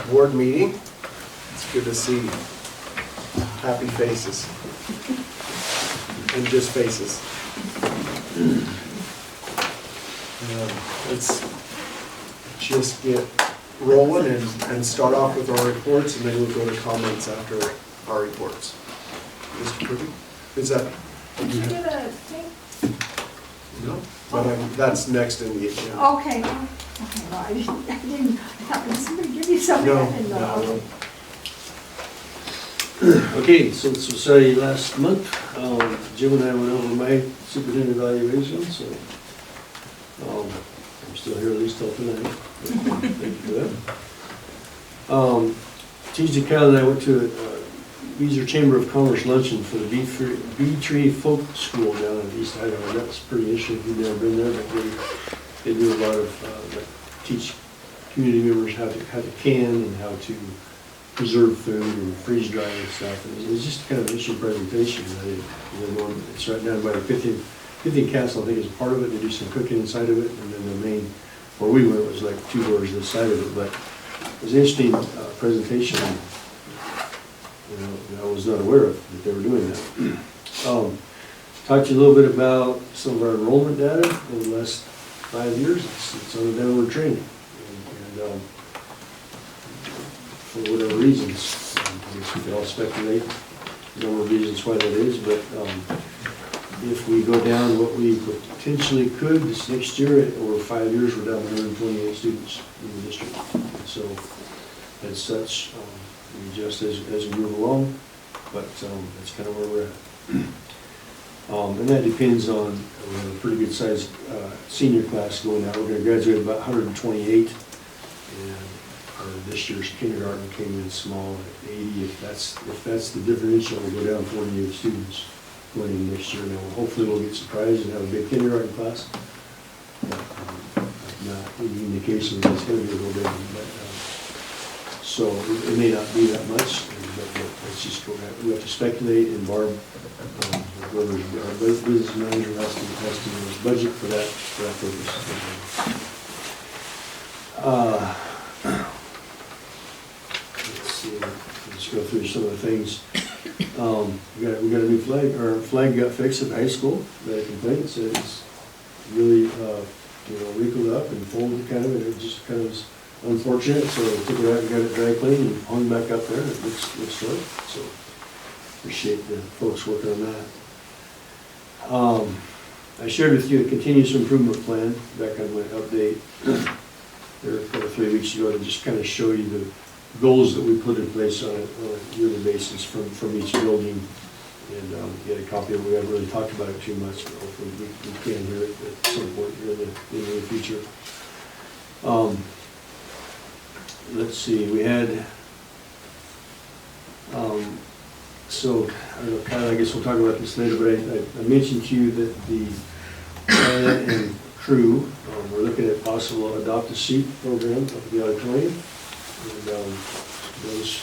board meeting. It's good to see happy faces. And just faces. Let's just get rolling and start off with our reports, and then we'll go to comments after our reports. Mr. Kirby, is that? Did you get a thing? No, but that's next in the agenda. Okay, well, I didn't, did somebody give you something? No, I didn't know. no. Okay, so this was Saturday last month. Jim and I went over my superintendent evaluation, so I'm still here at least till tonight. Thank you for that. Tuesday, Kyle and I went to a Beezer Chamber of Commerce luncheon for the B3 Folk School down in East Idaho. That's pretty interesting. If you've never been there, but they do a lot of like teach community members how to can and how to preserve food and freeze dry and stuff. And it was just kind of an interesting presentation. It's right down by the 15th Castle, I think, is part of it. They do some cooking inside of it, and then the main, where we went, was like 2 doors to the side of it. But it was an interesting presentation. I was not aware of that they were doing that. Talked to you a little bit about some of our enrollment data over the last 5 years. It's on a downward trend. And for whatever reasons, I guess we could all speculate a number of reasons why that is, but if we go down what we potentially could this next year, over 5 years, we're down 128 students in the district. And so, as such, we adjust as we move along, but that's kind of where we're at. And that depends on, we have a pretty good sized senior class going out. We're going to graduate about 128, and this year's kindergarten came in small at 80. If that's the differential, we'll go down 48 students going in next year. Now, hopefully we'll get surprised and have a big kindergarten class. But, not any indication that it's going to be a little bit. So it may not be that much, but let's just go ahead. We have to speculate, and Barb, whoever our business manager has to budget for that purpose. Let's see. Let's go through some of the things. We got a new flag. Our flag got fixed at the high school. Got a complaint. So it's really wrinkled up and folded kind of. And it just kind of was unfortunate. So we took it out and got it dry cleaned and hung back up there. And it looks good. So appreciate the folks working on that. I shared with you a continuous improvement plan back on my update there 3 weeks ago to just kind of show you the goals that we put in place on a yearly basis from each building. And get a copy of it. We haven't really talked about it too much, but hopefully we can hear it at some point here in the near future. Let's see, we had, so, I don't know, Kyle, I guess we'll talk about this later, but I mentioned to you that the Diana and crew we're looking at possible adopt-a-seat program up at the auditorium. And those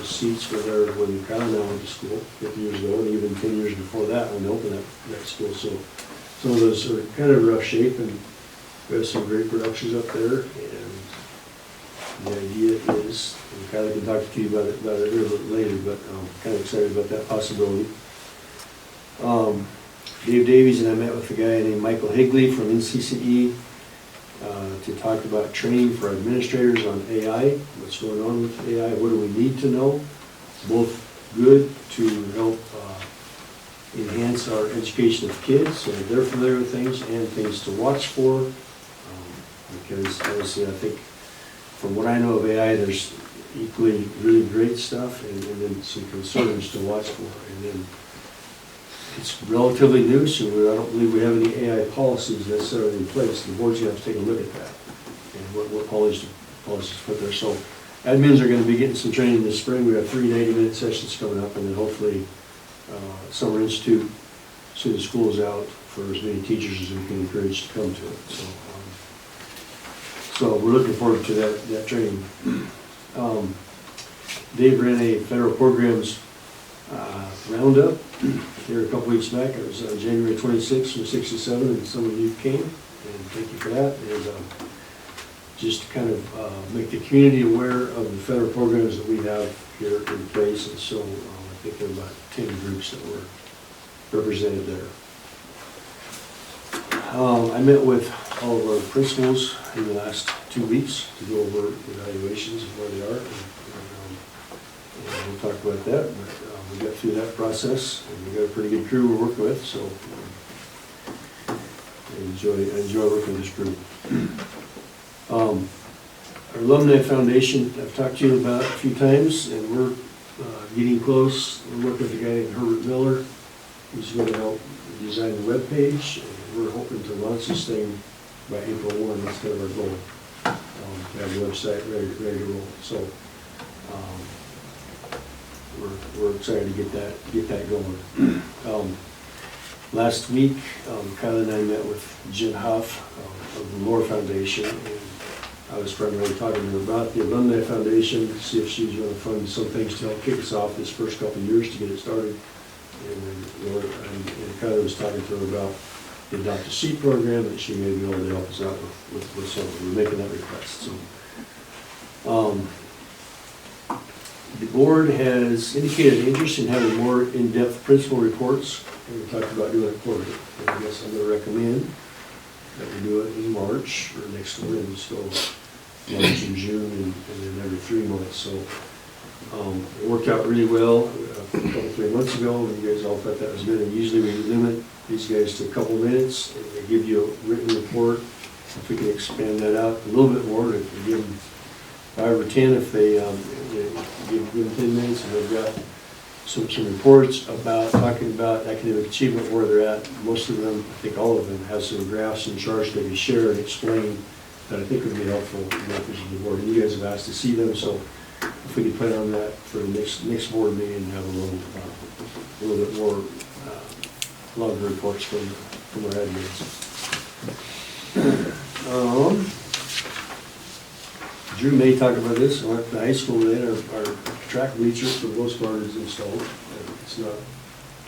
seats were there when Kyle and I went to school 50 years ago, and even 10 years before that when they opened that school. So some of those are kind of rough shape, and we have some great productions up there. And the idea is, and Kyle can talk to you about it a little bit later, but I'm kind of excited about that possibility. Dave Davies and I met with a guy named Michael Higley from NCCE to talk about training for administrators on AI, what's going on with AI, what do we need to know, both good to help enhance our education of kids so that they're familiar with things, and things to watch for, because obviously I think from what I know of AI, there's equally really great stuff and then some concerns to watch for. And then it's relatively new, so I don't believe we have any AI policies necessarily in place. The board's going to have to take a look at that and what policies put there. So admins are going to be getting some training this spring. We have 3 90-minute sessions coming up, and then hopefully Summer Institute, so the school is out for as many teachers as we can encourage to come to it. So we're looking forward to that training. Dave ran a federal programs roundup here a couple weeks back. It was January 26th from 6 to 7, and some of you came, and thank you for that. And just to kind of make the community aware of the federal programs that we have here in place. And so I think there are about 10 groups that were represented there. I met with all of our principals in the last 2 weeks to go over evaluations of where they are. And we'll talk about that, but we got through that process, and we got a pretty good crew we're working with, so I enjoy working with this group. Our Alumni Foundation, I've talked to you about a few times, and we're getting close. We're working with a guy named Herbert Miller, who's going to help design the webpage, and we're hoping to launch this thing by April 1. That's kind of our goal, to have the website ready to roll. So we're excited to get that going. Last week, Kyle and I met with Jen Huff of the Moore Foundation, and I was primarily talking to her about the Alumni Foundation, to see if she was going to fund some things to help kick us off this first couple of years to get it started. And then and Kyle was talking to her about the Adopt a Seat program, that she may be able to help us out with something. We're making that request. So, the board has indicated interest in having more in-depth principal reports, and we talked about doing it quarterly. And I guess I'm going to recommend that we do it in March or next one, and so March and June, and then every 3 months. So it worked out really well a couple, 3 months ago, and you guys all thought that was good. And usually we limit these guys to a couple minutes, and they give you a written report. If we can expand that out a little bit more, if we give them 5 or 10, if they give them 10 minutes, and they've got some reports about talking about academic achievement, where they're at. Most of them, I think all of them, have some graphs and charts they can share and explain that I think would be helpful to members of the board. And you guys have asked to see them, so if we could plan on that for the next board meeting and have a little bit more longer reports from our admins. Drew may talk about this. I went to the high school today. Our track bleacher, for the most part, is installed. It's not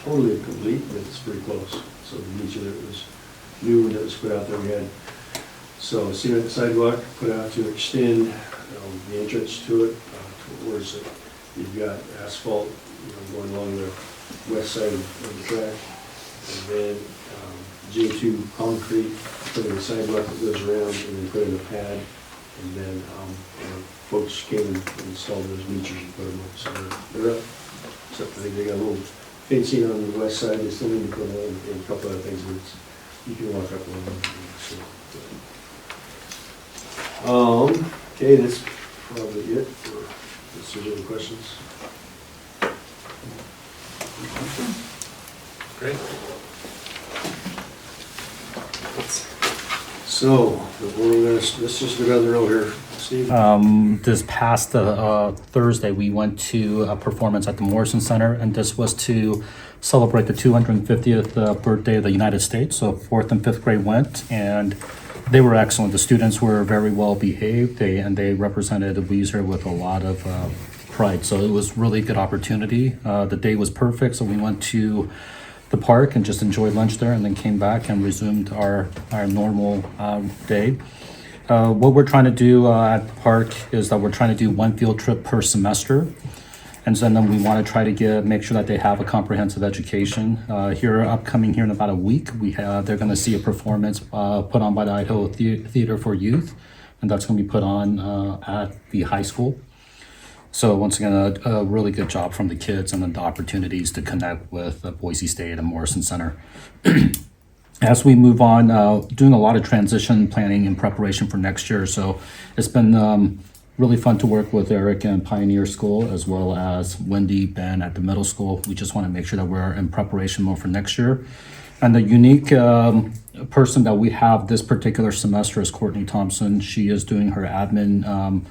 totally complete, but it's pretty close. So the bleacher that was new and that was put out there, we had so cement sidewalk put out to extend the entrance to it towards it. You've got asphalt, going along the west side of the track, and then J2 concrete, put in a sidewalk that goes around, and then put in a pad. And then folks came and installed those bleachers and put them up. So they're up. Except I think they got a little fencing on the west side. They still need to put on and a couple other things, but you can walk up on them. So, okay, that's probably it. Unless there's any questions. Great. So, let's just go down the road here. Steve? This past Thursday, we went to a performance at the Morrison Center, and this was to celebrate the 250th birthday of the United States. So 4th and 5th grade went, and they were excellent. The students were very well behaved, and they represented Weezer with a lot of pride. So it was really good opportunity. The day was perfect, so we went to the park and just enjoyed lunch there, and then came back and resumed our normal day. What we're trying to do at the park is that we're trying to do 1 field trip per semester. And so then we want to try to make sure that they have a comprehensive education. Upcoming here in about a week, they're going to see a performance put on by the Idaho Theater for Youth, and that's going to be put on at the high school. So once again, a really good job from the kids, and then the opportunities to connect with Boise State and Morrison Center. As we move on, doing a lot of transition planning in preparation for next year. So it's been really fun to work with Eric and Pioneer School, as well as Wendy, Ben at the middle school. We just want to make sure that we're in preparation mode for next year. And the unique person that we have this particular semester is Courtney Thompson. She is doing her admin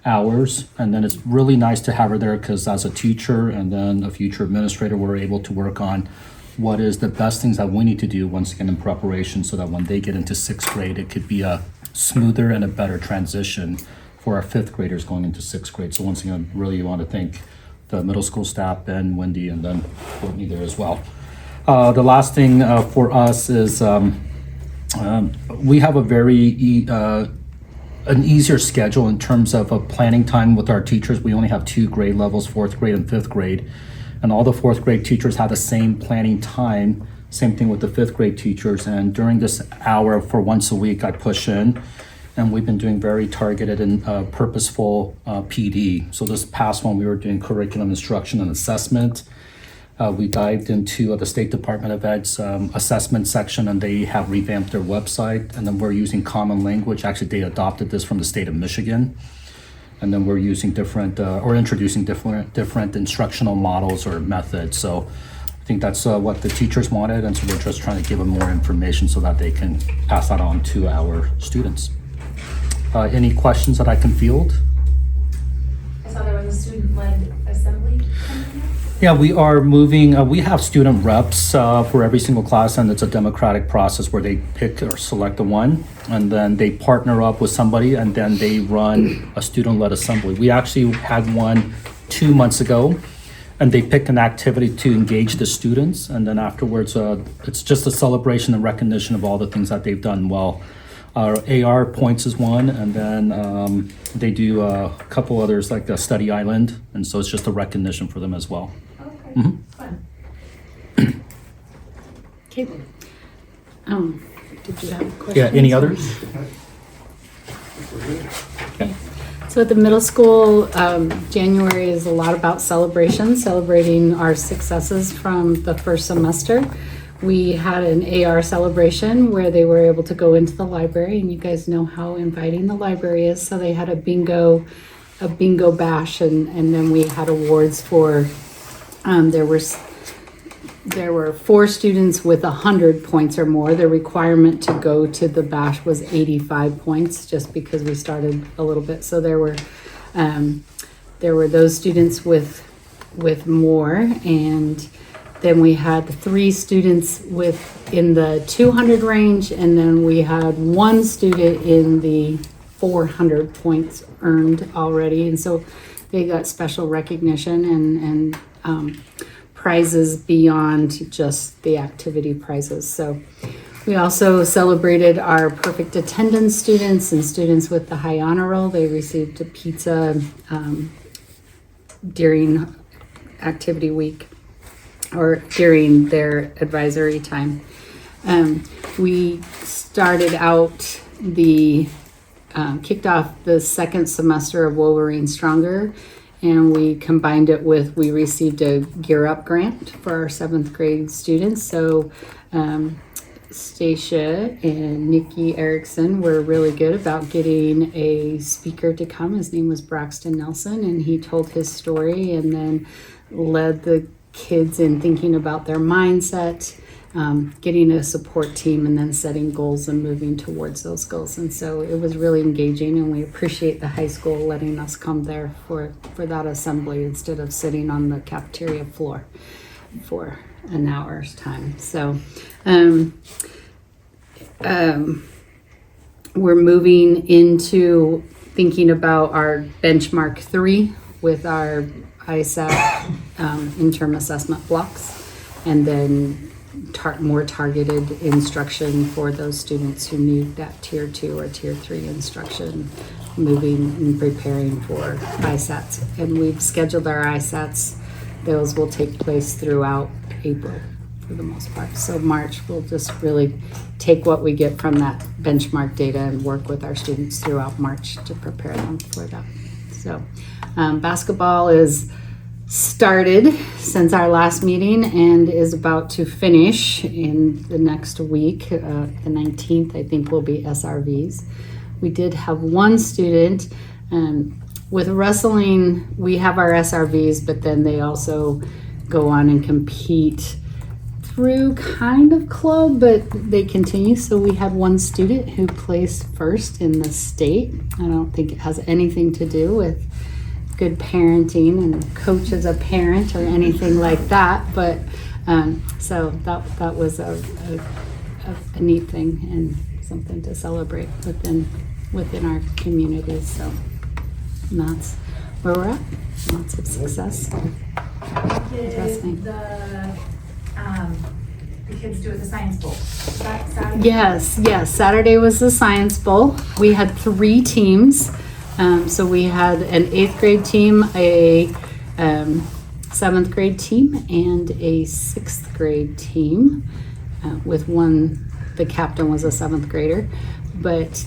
hours, and then it's really nice to have her there because as a teacher and then a future administrator, we're able to work on what is the best things that we need to do once again in preparation, so that when they get into 6th grade, it could be a smoother and a better transition for our 5th graders going into 6th grade. So once again, really want to thank the middle school staff, Ben, Wendy, and then Courtney there as well. The last thing for us is we have a very an easier schedule in terms of a planning time with our teachers. We only have 2 grade levels, 4th grade and 5th grade. And all the 4th grade teachers have the same planning time, same thing with the 5th grade teachers. And during this hour for once a week, I push in, and we've been doing very targeted and purposeful PD. So this past one, we were doing curriculum instruction and assessment. We dived into the State Department of Ed's assessment section, and they have revamped their website. And then we're using common language. Actually, they adopted this from the state of Michigan. And then we're using introducing different instructional models or methods. So I think that's what the teachers wanted, and so we're just trying to give them more information so that they can pass that on to our students. Any questions that I can field? I saw there was a student-led assembly coming up. Yeah, we are moving, we have student reps for every single class, and it's a democratic process where they pick or select the one, and then they partner up with somebody, and then they run a student-led assembly. We actually had one 2 months ago, and they picked an activity to engage the students, and then afterwards, it's just a celebration and recognition of all the things that they've done well. Our AR points is one, and then they do a couple others like a study island, and so it's just a recognition for them as well. Okay, Mhm. fun. Okay. Did you have a question? Yeah, any others? Okay. So at the middle school, January is a lot about celebrating our successes from the first semester. We had an AR celebration where they were able to go into the library, and you guys know how inviting the library is. So they had a bingo bash, and then we had awards for, there were 4 students with 100 points or more. The requirement to go to the bash was 85 points, just because we started a little bit. So there were those students with more, and then we had 3 students in the 200 range, and then we had 1 student in the 400 points earned already. And so they got special recognition and prizes beyond just the activity prizes. So we also celebrated our perfect attendance students and students with the high honor roll. They received a pizza during activity week, or during their advisory time. We started out kicked off the second semester of Wolverine Stronger, and we combined it with, we received a Gear Up grant for our 7th grade students. So Stacia and Nikki Erickson were really good about getting a speaker to come. His name was Braxton Nelson, and he told his story and then led the kids in thinking about their mindset, getting a support team, and then setting goals and moving towards those goals. And so it was really engaging, and we appreciate the high school letting us come there for that assembly instead of sitting on the cafeteria floor for an hour's time. So we're moving into thinking about our benchmark 3 with our ISAP interim assessment blocks, and then more targeted instruction for those students who need that tier 2 or tier 3 instruction, moving and preparing for ISATs. And we've scheduled our ISATs. Those will take place throughout April for the most part. So March, we'll just really take what we get from that benchmark data and work with our students throughout March to prepare them for that. So basketball is started since our last meeting and is about to finish in the next week. The 19th, I think, will be SRVs. We did have one student. With wrestling, we have our SRVs, but then they also go on and compete through kind of club, but they continue. So we had one student who placed first in the state. I don't think it has anything to do with good parenting and coach as a parent or anything like that, but so that was a neat thing and something to celebrate within our community. So that's where we're at. Lots of success. Did Interesting. the the kids do at the Science Bowl. Is that Saturday? Yes. Saturday was the Science Bowl. We had 3 teams. So we had an 8th grade team, a 7th grade team, and a 6th grade team. With one, the captain was a 7th grader. But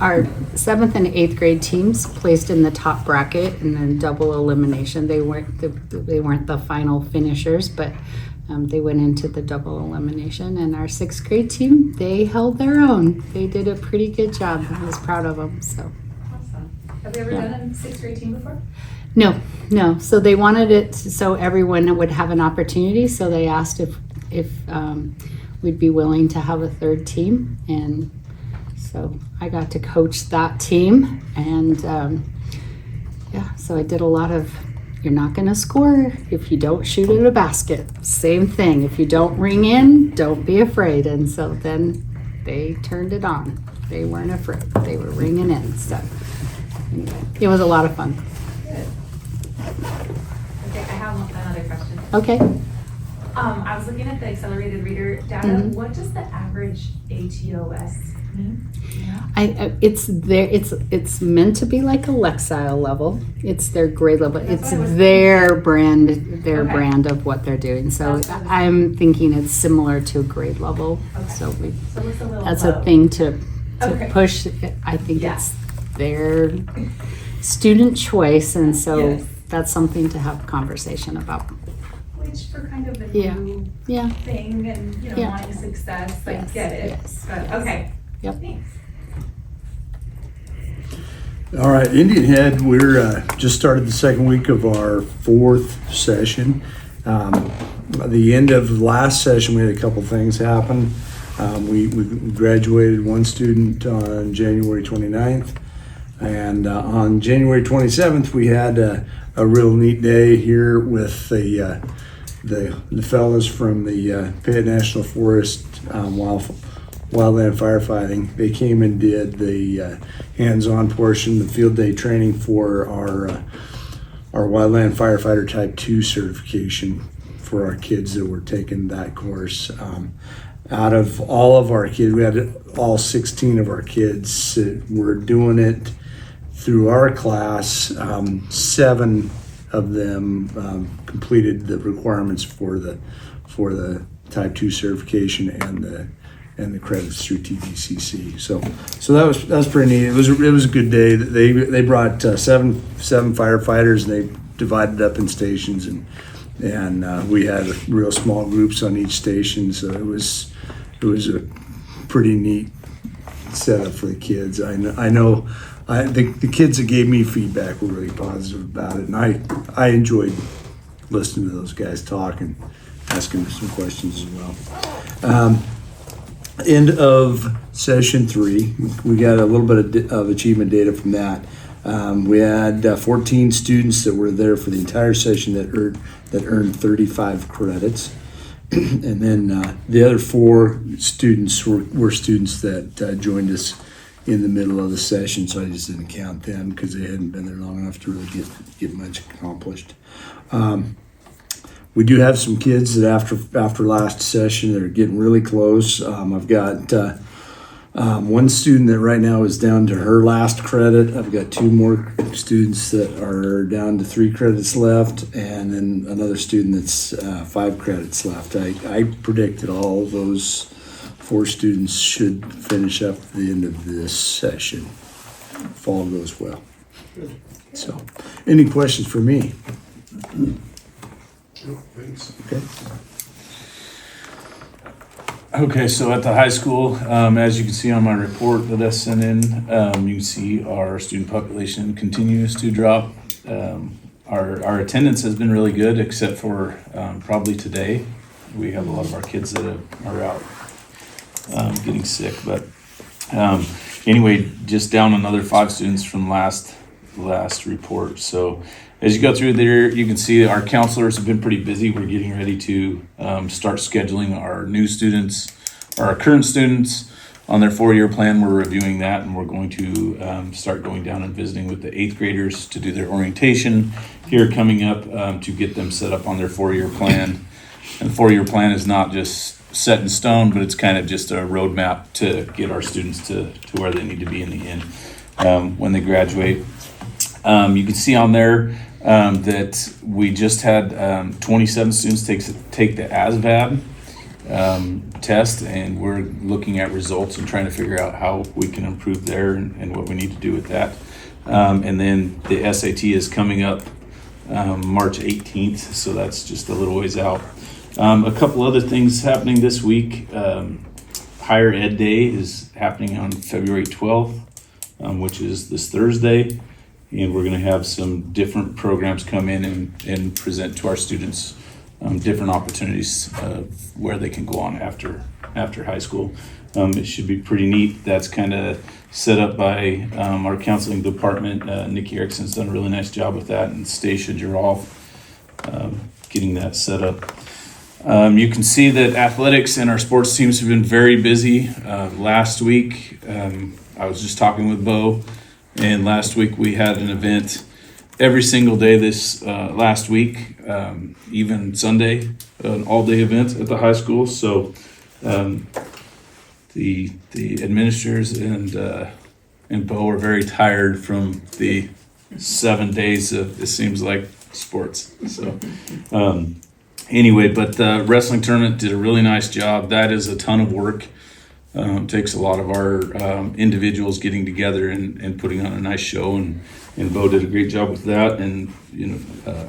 our 7th and 8th grade teams placed in the top bracket and then double elimination. They weren't the final finishers, but they went into the double elimination. And our 6th grade team, they held their own. They did a pretty good job. I was proud of them. So. Awesome. Have you ever done a 6th grade team before? No. So they wanted it so everyone would have an opportunity. So they asked if we'd be willing to have a 3rd team, and so I got to coach that team. And so I did a lot of, you're not going to score if you don't shoot at a basket. Same thing. If you don't ring in, don't be afraid. And so then they turned it on. They weren't afraid. They were ringing in. So anyway, it was a lot of fun. Good. Okay, I have another question. Okay. I was looking at the accelerated reader data. Mhm. What does the average ATOS mean? It's meant to be like a Lexile level. It's their grade level. That's It's what I was their brand Okay. brand of what they're doing. So That's what I was I'm thinking it's similar to grade level. Okay. So So it's a little that's low. a thing to Okay. push. I think Yeah. it's their student choice, and so Yes. that's something to have conversation about. Which for kind of a Yeah. new Yeah. thing and, Yeah. wanting success, I Yes, get it. yes, But, yes. okay. Yep. Thanks. All right, Indian Head, we're just started the second week of our 4th session. At the end of last session, we had a couple things happen. We graduated one student on January 29th, and on January 27th, we had a real neat day here with the fellas from the Fayette National Forest wildland firefighting. They came and did the hands-on portion, the field day training for our wildland firefighter type 2 certification for our kids that were taking that course. Out of all of our kids, we had all 16 of our kids that were doing it through our class. 7 of them completed the requirements for the type 2 certification and the credits through TVCC. So that was pretty neat. It was a good day. They brought 7 firefighters, and they divided up in stations, and we had real small groups on each station. So it was a pretty neat setup for the kids. I know the kids that gave me feedback were really positive about it, and I enjoyed listening to those guys talk and asking some questions as well. End of session 3, we got a little bit of achievement data from that. We had 14 students that were there for the entire session that earned 35 credits. And then the other 4 students were students that joined us in the middle of the session, so I just didn't count them because they hadn't been there long enough to really get much accomplished. We do have some kids that after last session, they're getting really close. I've got one student that right now is down to her last credit. I've got 2 more students that are down to 3 credits left, and then another student that's 5 credits left. I predict that all those 4 students should finish up at the end of this session, if all goes well. So, any questions for me? Oh, thanks. Okay. Okay, so at the high school, as you can see on my report that I sent in, you can see our student population continues to drop. Our attendance has been really good, except for probably today. We have a lot of our kids that are out getting sick, but anyway, just down another 5 students from last report. So as you go through there, you can see our counselors have been pretty busy. We're getting ready to start scheduling our new students, or our current students on their 4-year plan. We're reviewing that, and we're going to start going down and visiting with the 8th graders to do their orientation here coming up to get them set up on their 4-year plan. And the 4-year plan is not just set in stone, but it's kind of just a roadmap to get our students to where they need to be in the end when they graduate. You can see on there that we just had 27 students take the ASVAB test, and we're looking at results and trying to figure out how we can improve there and what we need to do with that. And then the SAT is coming up March 18th, so that's just a little ways out. A couple other things happening this week. Higher Ed Day is happening on February 12th, which is this Thursday. And we're going to have some different programs come in and present to our students different opportunities where they can go on after high school. It should be pretty neat. That's kind of set up by our counseling department. Nikki Erickson's done a really nice job with that, and Stacia Giroff getting that set up. You can see that athletics and our sports teams have been very busy. Last week, I was just talking with Bo, and last week we had an event every single day this last week, even Sunday, an all-day event at the high school. So the administrators and Bo are very tired from the 7 days of, it seems like, sports. So anyway, but the wrestling tournament did a really nice job. That is a ton of work. Takes a lot of our individuals getting together and putting on a nice show, and Bo did a great job with that, and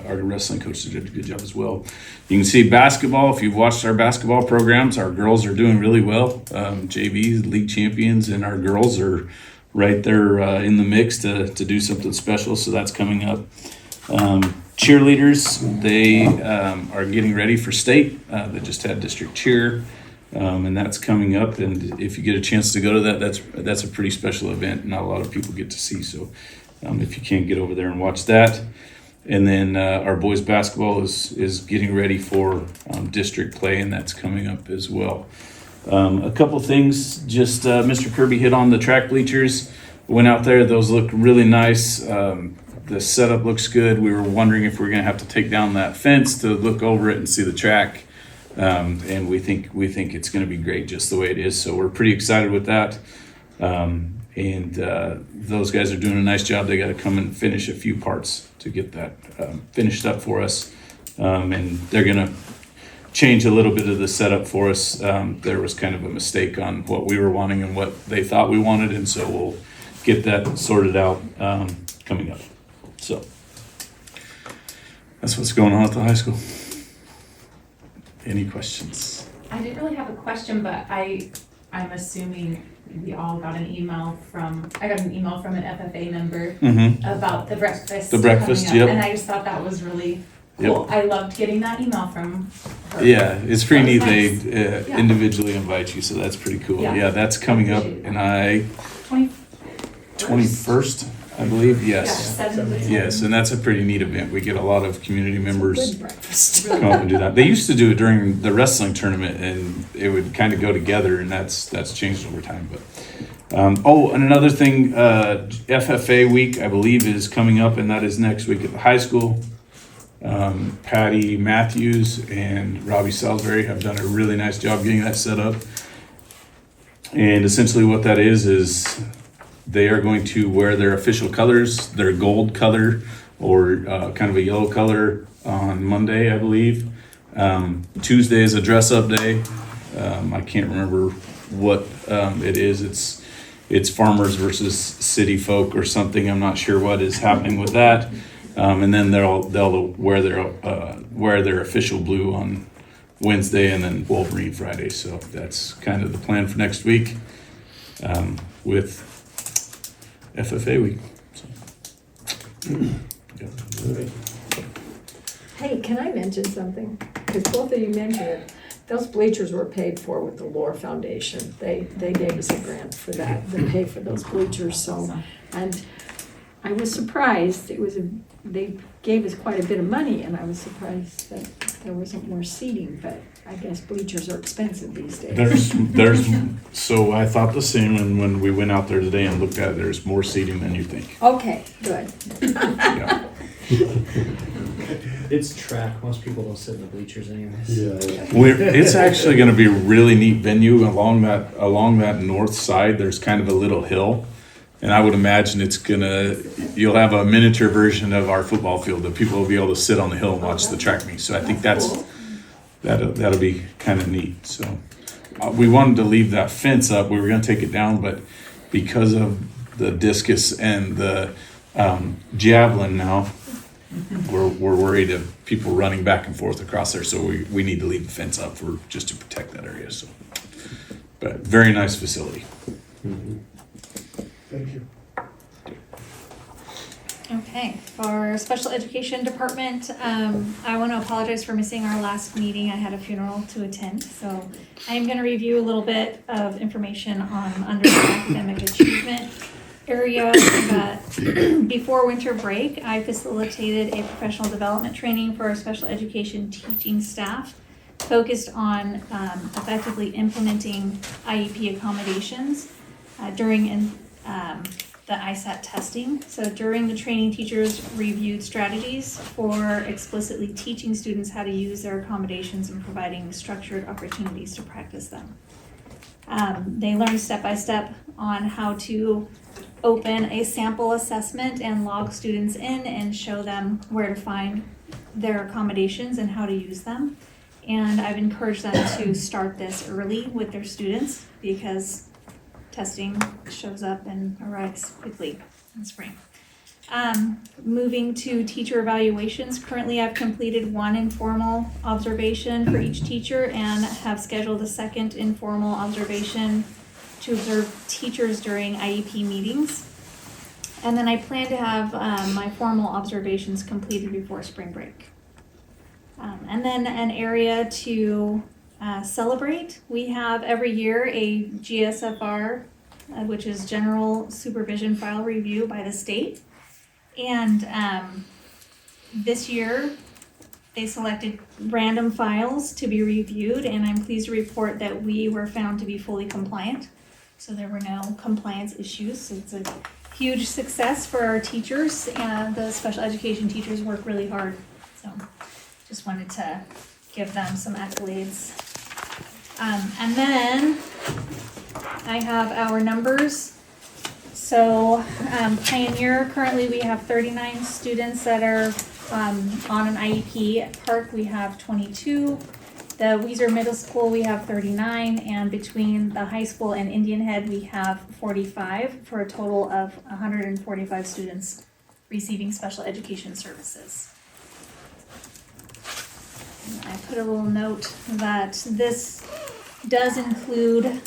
our wrestling coach did a good job as well. You can see basketball. If you've watched our basketball programs, our girls are doing really well. JV league champions, and our girls are right there in the mix to do something special. So that's coming up. Cheerleaders, they are getting ready for state. They just had district cheer. And that's coming up, and if you get a chance to go to that, that's a pretty special event. Not a lot of people get to see, so if you can't get over there and watch that. And then our boys basketball is getting ready for district play, and that's coming up as well. A couple things, just Mr. Kirby hit on the track bleachers. Went out there; those look really nice. The setup looks good. We were wondering if we're going to have to take down that fence to look over it and see the track. And we think it's going to be great just the way it is. So we're pretty excited with that. And those guys are doing a nice job. They got to come and finish a few parts to get that finished up for us. And they're going to change a little bit of the setup for us. There was kind of a mistake on what we were wanting and what they thought we wanted. And so we'll get that sorted out coming up. So that's what's going on at the high school. Any questions? I didn't really have a question, but I'm assuming we all got an email I got an email from an FFA member about the breakfast. The breakfast, coming up, yep. And I just thought that was really cool. I loved getting that email from her. Yeah, it's pretty neat. Nice. They Yeah. individually invite you, so that's pretty cool. Yeah. Yeah, that's coming up, and 21st, I believe. Yes. Yeah, 7 to 10. Yes, and that's a pretty neat event. We get a lot of community members Good breakfast. come up and do that. They used to do it during the wrestling tournament, and it would kind of go together, and that's changed over time. But and another thing, FFA week I believe is coming up, and that is next week at the high school. Patty Matthews and Robbie Salisbury have done a really nice job getting that set up. And essentially what that is they are going to wear their official colors, their gold color or kind of a yellow color on Monday, I believe. Tuesday is a dress-up day. I can't remember what it is. It's farmers versus city folk or something. I'm not sure what is happening with that. And then they'll wear their official blue on Wednesday, and then Wolverine Friday. So that's kind of the plan for next week with FFA week. So, yeah. Hey, can I mention something? Because both of you mentioned it. Those bleachers were paid for with the Lore Foundation. They gave us a grant for that, to pay for those bleachers, so, and I was surprised, they gave us quite a bit of money, and I was surprised that there wasn't more seating, but I guess bleachers are expensive these days. There's so I thought the same, and when we went out there today and looked at it, there's more seating than you think. Okay, good. Yeah. It's track. Most people don't sit in the bleachers anyways. Yeah. It's actually gonna be a really neat venue along that north side. There's kind of a little hill. And I would imagine you'll have a miniature version of our football field that people will be able to sit on the hill and watch the track meet. So I think that'll be kind of neat. So we wanted to leave that fence up. We were gonna take it down, but because of the discus and the javelin now, we're worried of people running back and forth across there. So we need to leave the fence up just to protect that area. So, but very nice facility. Thank you. Okay, for our special education department, I want to apologize for missing our last meeting. I had a funeral to attend, so I am going to review a little bit of information on under the academic achievement area. But before winter break, I facilitated a professional development training for our special education teaching staff, focused on effectively implementing IEP accommodations during the ISAT testing. So during the training, teachers reviewed strategies for explicitly teaching students how to use their accommodations and providing structured opportunities to practice them. They learned step-by-step on how to open a sample assessment and log students in and show them where to find their accommodations and how to use them. And I've encouraged them to start this early with their students because testing shows up and arrives quickly in spring. Moving to teacher evaluations. Currently, I've completed one informal observation for each teacher and have scheduled a second informal observation to observe teachers during IEP meetings. And then I plan to have my formal observations completed before spring break. And then an area to celebrate. We have every year a GSFR, which is General Supervision File Review by the state. And this year they selected random files to be reviewed, and I'm pleased to report that we were found to be fully compliant. So there were no compliance issues. So it's a huge success for our teachers, and the special education teachers work really hard. So just wanted to give them some accolades. And then I have our numbers. So Pioneer, currently we have 39 students that are on an IEP. At Park we have 22. The Weiser Middle School we have 39, and between the high school and Indian Head we have 45, for a total of 145 students receiving special education services. I put a little note that this does include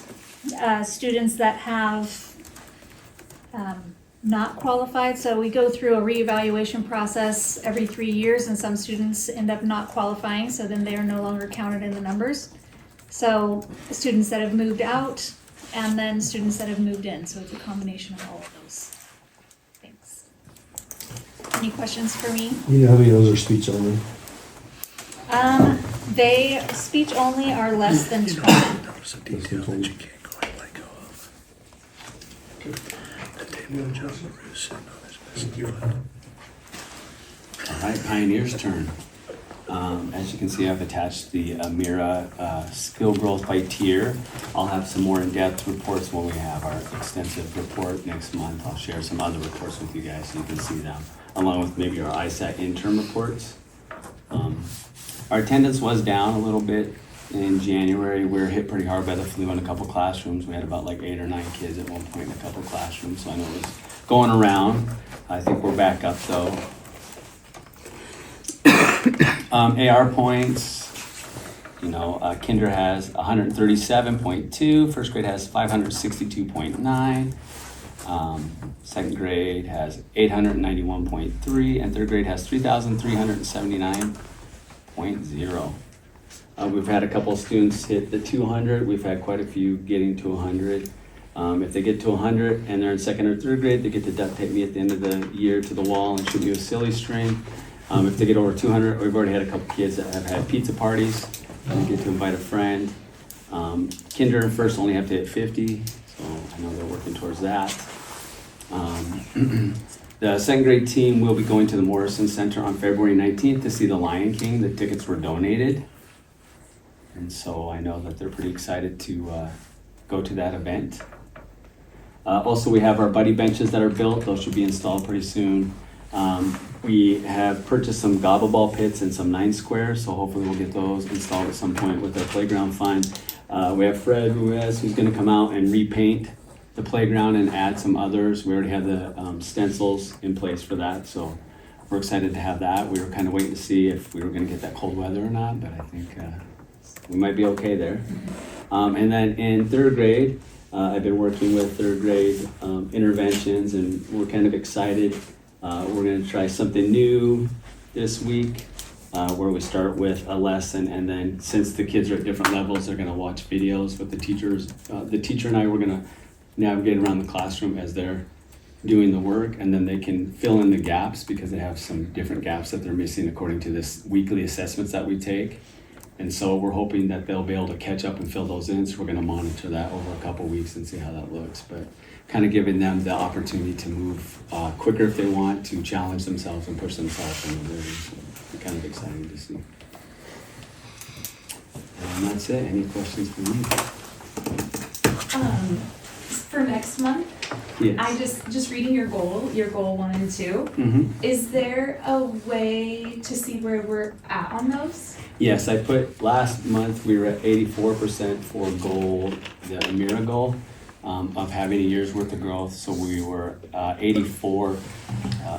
students that have not qualified. So we go through a reevaluation process every 3 years, and some students end up not qualifying, so then they are no longer counted in the numbers. So students that have moved out, and then students that have moved in. So it's a combination of all of those things. Any questions for me? You know how many of those are speech only? They speech only are less than 20. All right, Pioneer's turn. As you can see, I've attached the Mira skill growth by tier. I'll have some more in-depth reports when we have our extensive report next month. I'll share some other reports with you guys so you can see them, along with maybe our ISAT interim reports. Our attendance was down a little bit in January. We were hit pretty hard by the flu in a couple classrooms. We had about like 8 or 9 kids at one point in a couple classrooms, so I know it was going around. I think we're back up though. AR points, kinder has 137.2, first grade has 562.9, second grade has 891.3, and third grade has 3,379.0. We've had a couple of students hit the 200. We've had quite a few getting to 100. If they get to 100 and they're in second or third grade, they get to duct tape me at the end of the year to the wall and shoot me a silly string. If they get over 200, we've already had a couple kids that have had pizza parties and they get to invite a friend. Kinder and first only have to hit 50, so I know they're working towards that. The second grade team will be going to the Morrison Center on February 19th to see The Lion King. The tickets were donated. And so I know that they're pretty excited to go to that event. Also, we have our buddy benches that are built. Those should be installed pretty soon. We have purchased some gobble ball pits and some 9 squares, so hopefully we'll get those installed at some point with our playground fund. We have Fred Ruiz, who's gonna come out and repaint the playground and add some others. We already have the stencils in place for that, so we're excited to have that. We were kind of waiting to see if we were gonna get that cold weather or not, but I think we might be okay there. And then in 3rd grade, I've been working with 3rd grade interventions, and we're kind of excited. We're gonna try something new this week, where we start with a lesson, and then since the kids are at different levels, they're gonna watch videos with the teachers. The teacher and I, we're gonna navigate around the classroom as they're doing the work, and then they can fill in the gaps because they have some different gaps that they're missing according to this weekly assessments that we take. And so we're hoping that they'll be able to catch up and fill those in, so we're gonna monitor that over a couple weeks and see how that looks. But kind of giving them the opportunity to move quicker if they want, to challenge themselves and push themselves in the learning. So it's kind of exciting to see. And that's it. Any questions for me? For next month, Yes. I just reading your goal 1 and 2. Mhm. Is there a way to see where we're at on those? Yes, I put, last month, we were at 84% for goal, the Amira goal, of having a year's worth of growth. So we were 84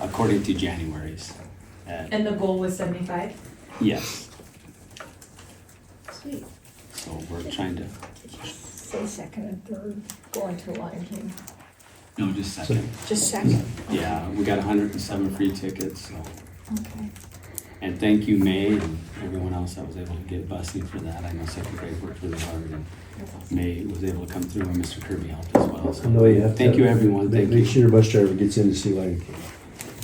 according to January's. And the goal was 75? Yes, Sweet. so we're trying to, Say second and third, going to Lion King. no, just second. Just second. Yeah, we got 107 free tickets, so. Okay. And thank you, May, and everyone else that was able to get busing for that. I know second grade worked really hard, and May was able to come through, and Mr. Kirby helped as well. So No, you have to thank you, everyone. Thank Make you. sure your bus driver gets in to see Lion King.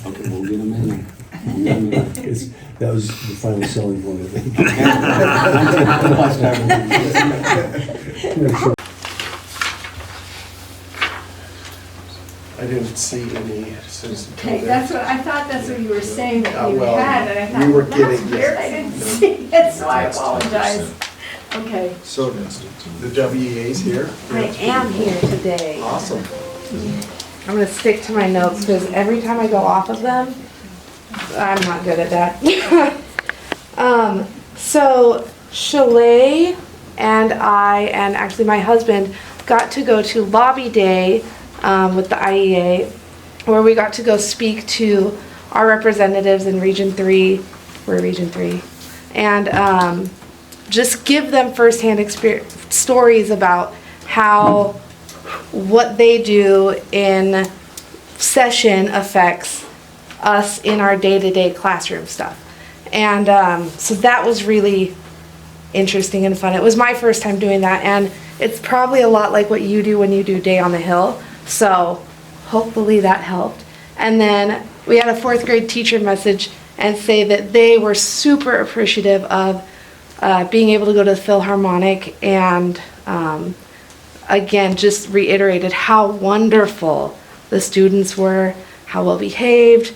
Okay, we'll get them in there. We'll get 'em in there. That was the final selling point, I think. Bus driver. I didn't see any citizen Okay, comment. that's what, I thought that's what you were saying that you well, had, and I thought, we were well, that's getting- weird, I didn't see it, so I apologize. Okay, So the WEA's here? I am here today. Awesome. I'm gonna stick to my notes because every time I go off of them, I'm not good at that. So Chalet and I, and actually my husband, got to go to Lobby Day with the IEA, where we got to go speak to our representatives in Region 3. We're Region 3. And just give them firsthand experience, stories about how what they do in session affects us in our day-to-day classroom stuff. And so that was really interesting and fun. It was my first time doing that, and it's probably a lot like what you do when you do Day on the Hill. So hopefully that helped. And then we had a 4th grade teacher message and say that they were super appreciative of being able to go to the Philharmonic, and again, just reiterated how wonderful the students were, how well behaved,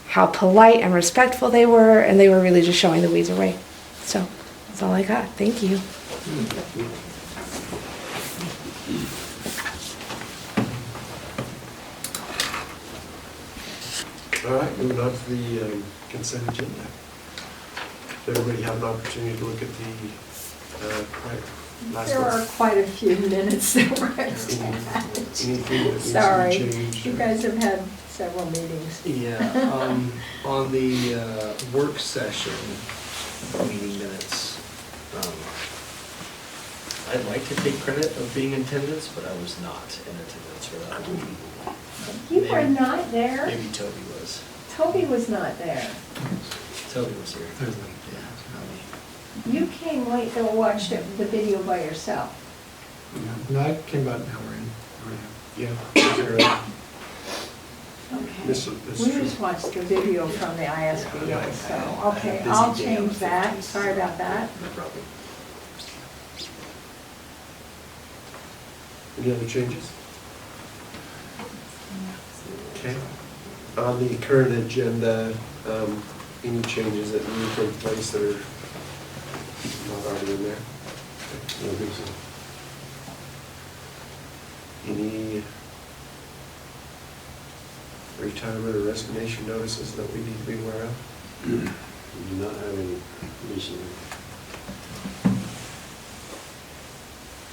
how polite and respectful they were, and they were really just showing the Weezer way. So that's all I got. Thank you. All right, moving on to the consent agenda. Did everybody have an opportunity to look at the last there one? are quite a few minutes that were attached. Anything that needs to Sorry, be changed? you guys have had several meetings. Yeah, on the work session meeting minutes, I'd like to take credit of being in attendance, but I was not in attendance for that meeting. You were not there? Maybe Toby was. Toby was not there. Toby was here. Yeah, not me. You came late to watch the video by yourself. No, I came about an hour in. Yeah. Okay. This We is true. just watched the video from the ISBA, so, okay, Busy I'll day on change the that. 15th. Sorry about that. No problem. Any other changes? Okay. On the current agenda, any changes that need to take place that are not already in there? I don't think so. Any retirement or resignation notices that we need to be aware of? We do not have any recently.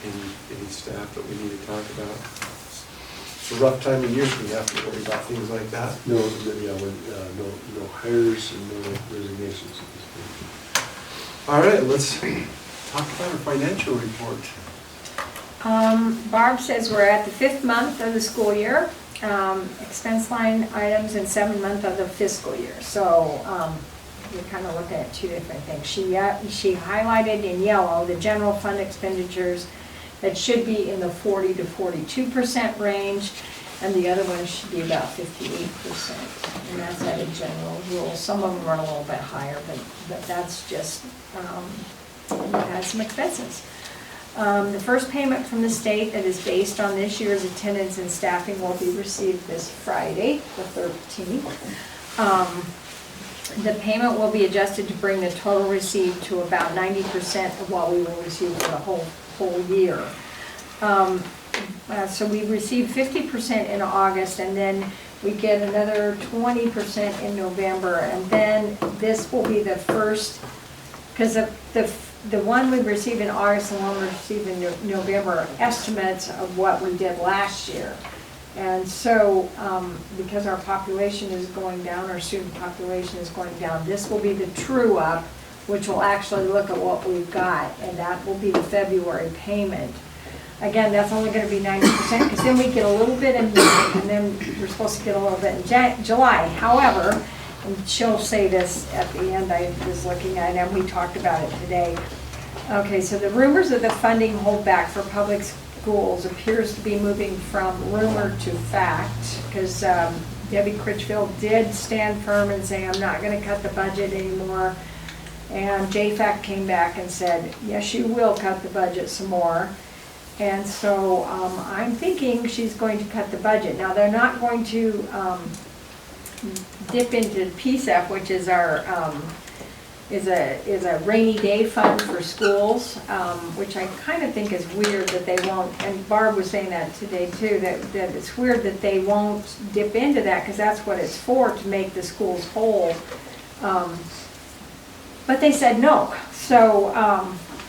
Any staff that we need to talk about? It's a rough time of year, so we have to worry about things like that. No, no hires and no resignations at this point. All right, let's talk about our financial report. Barb says we're at the 5th month of the school year, expense line items, and 7th month of the fiscal year. So you're kind of looking at two different things. She highlighted in yellow the general fund expenditures that should be in the 40 to 42% range, and the other one should be about 58%. And that's at a general rule. Some of them are a little bit higher, but that's just, we've had some expenses. The first payment from the state that is based on this year's attendance and staffing will be received this Friday, the 13th. The payment will be adjusted to bring the total received to about 90% of what we will receive for the whole year. So we received 50% in August, and then we get another 20% in November, and then this will be the first, because the one we received in August and the one we received in November are estimates of what we did last year. And so, because our population is going down, our student population is going down, this will be the true up, which will actually look at what we've got, and that will be the February payment. Again, that's only going to be 90%, because then we get a little bit in May, and then we're supposed to get a little bit in July. However, and she'll say this at the end, I was looking at it, and we talked about it today. Okay, so the rumors of the funding holdback for public schools appears to be moving from rumor to fact, because Debbie Critchfield did stand firm and say, I'm not going to cut the budget anymore. And JFAC came back and said, yes, you will cut the budget some more. And so I'm thinking she's going to cut the budget. Now, they're not going to dip into PSEP, which is our is a rainy day fund for schools, which I kind of think is weird that they won't, and Barb was saying that today too, that it's weird that they won't dip into that, because that's what it's for, to make the schools whole. But they said no. So,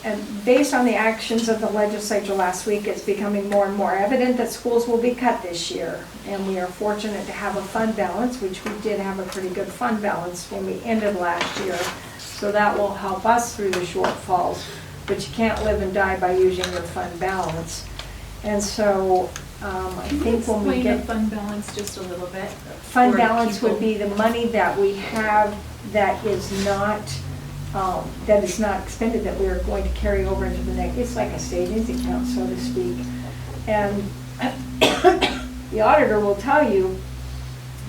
and based on the actions of the legislature last week, it's becoming more and more evident that schools will be cut this year. And we are fortunate to have a fund balance, which we did have a pretty good fund balance when we ended last year. So that will help us through the shortfalls, but you can't live and die by using your fund balance. And so I think when we get fund balance just a little bit. Fund balance would be the money that we have that is not expended, that we are going to carry over into the next. It's like a savings account, so to speak. And the auditor will tell you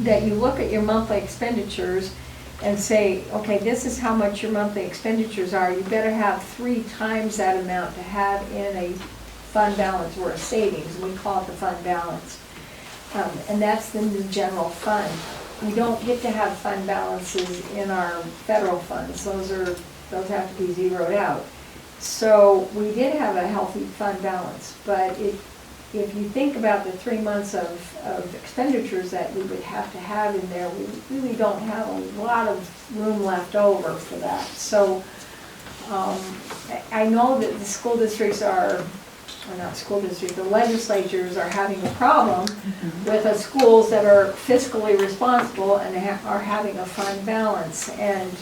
that you look at your monthly expenditures and say, okay, this is how much your monthly expenditures are. You better have 3 times that amount to have in a fund balance or a savings. We call it the fund balance. And that's in the general fund. We don't get to have fund balances in our federal funds. Those have to be zeroed out. So we did have a healthy fund balance, but if you think about the 3 months of expenditures that we would have to have in there, we really don't have a lot of room left over for that. So I know that the school districts are, or not school districts, the legislatures are having a problem with the schools that are fiscally responsible and are having a fund balance. And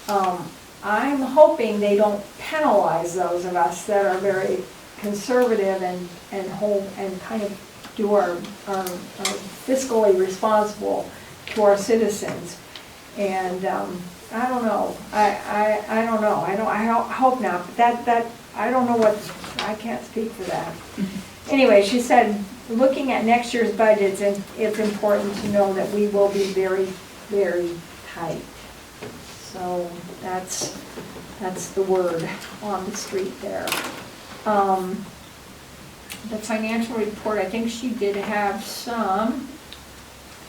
I'm hoping they don't penalize those of us that are very conservative and hold and kind of do our fiscally responsible to our citizens. And I don't know. I don't know. I hope not. But that I don't know what. I can't speak for that. Anyway, she said, looking at next year's budgets, and it's important to know that we will be very, very tight. So that's the word on the street there. The financial report, I think she did have some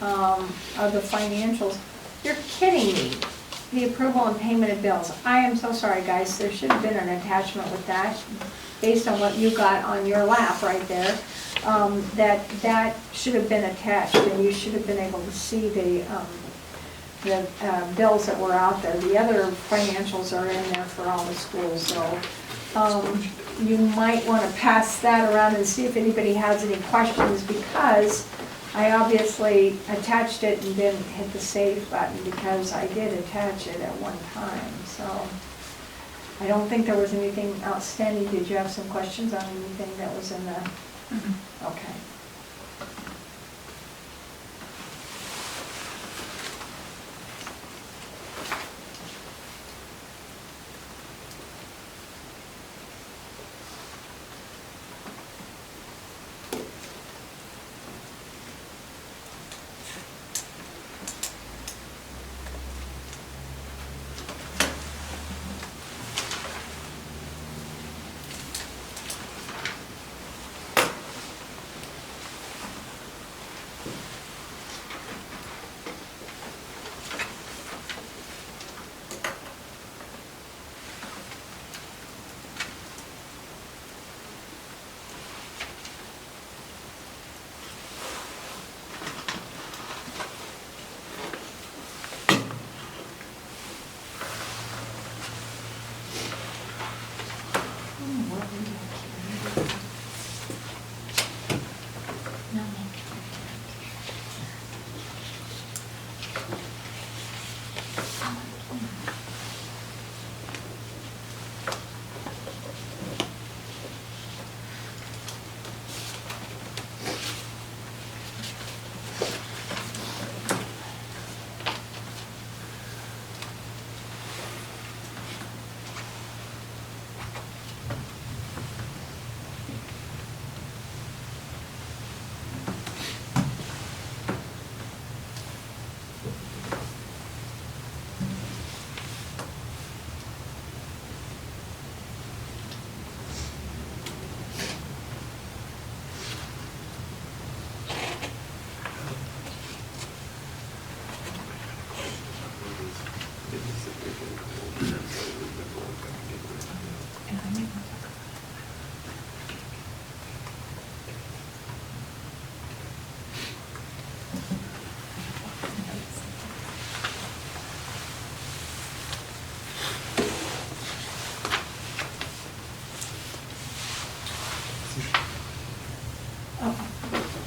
of the financials. You're kidding me. The approval and payment of bills. I am so sorry, guys. There should have been an attachment with that, based on what you got on your lap right there. That should have been attached, and you should have been able to see the bills that were out there. The other financials are in there for all the schools, so you might want to pass that around and see if anybody has any questions, because I obviously attached it and didn't hit the save button because I did attach it at one time, so. I don't think there was anything outstanding. Did you have some questions on anything that was in the? Okay.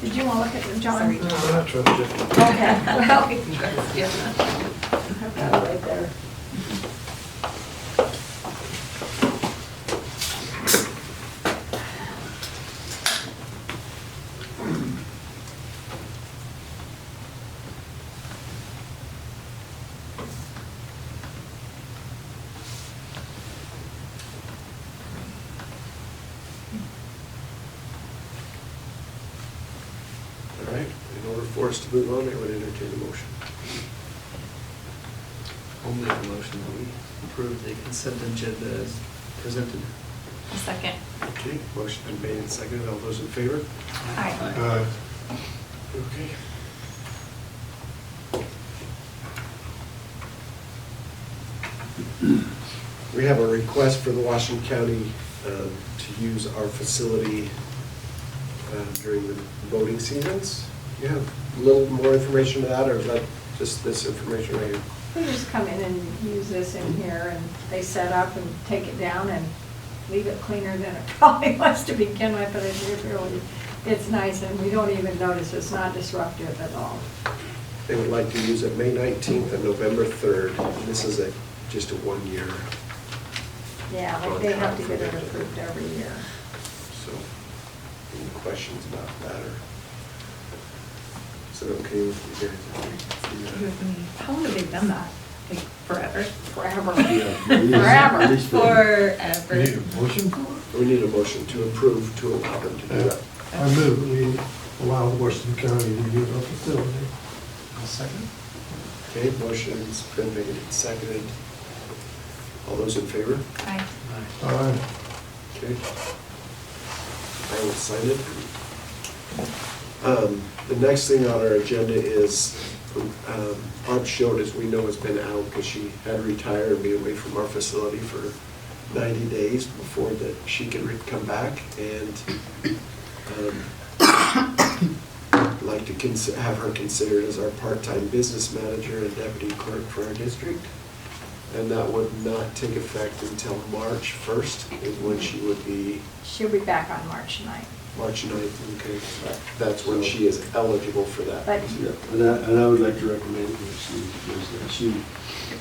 Did you want to look at the John? No, I'm not trying to. Okay, well, I've got it right there. All right, in order for us to move on, I would entertain a motion. I'll make a motion that we approve the consent agenda as presented. A second. Okay, motion been made and seconded. All those in favor? Aye. Okay. We have a request for the Washington County to use our facility during the voting seasons. You have a little more information to that, or is that just this information right here? They just come in and use this in here, and they set up and take it down and leave it cleaner than it probably was to begin with, but it's nice, and we don't even notice. It's not disruptive at all. They would like to use it May 19th and November 3rd. This is just a 1 year. Yeah, like they have to get it approved every year. So, any questions about that, or is it okay with you guys? How long have they done that? Like forever? Forever. Forever. Forever. We need a motion for it? We need a motion to approve to allow them to do that. I move that we allow Washington County to use our facility. I'll second. Okay, motion's been made and seconded. All those in favor? Aye. All right. Okay. I will sign it. The next thing on our agenda is, Barb Choate, as we know, has been out because she had to retire and be away from our facility for 90 days before that she can come back. And I'd like to have her considered as our part-time business manager and deputy clerk for our district. And that would not take effect until March 1st is when she would be. She'll be back on March 9th. March 9th, okay. That's when she is eligible for that. But Yeah, and I would like to recommend that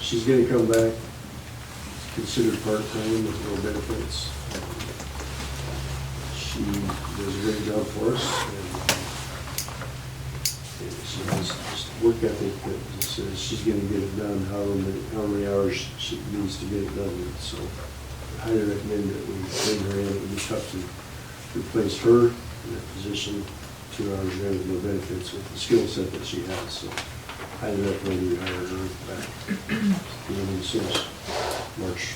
she's gonna come back, considered part-time with no benefits. She does a great job for us, and she has just work ethic that says she's gonna get it done how many hours she needs to get it done. So I highly recommend that we bring her in. It would be tough to replace her in that position 2 hours there with no benefits with the skill set that she has. So highly recommend we hire her back. As soon as March,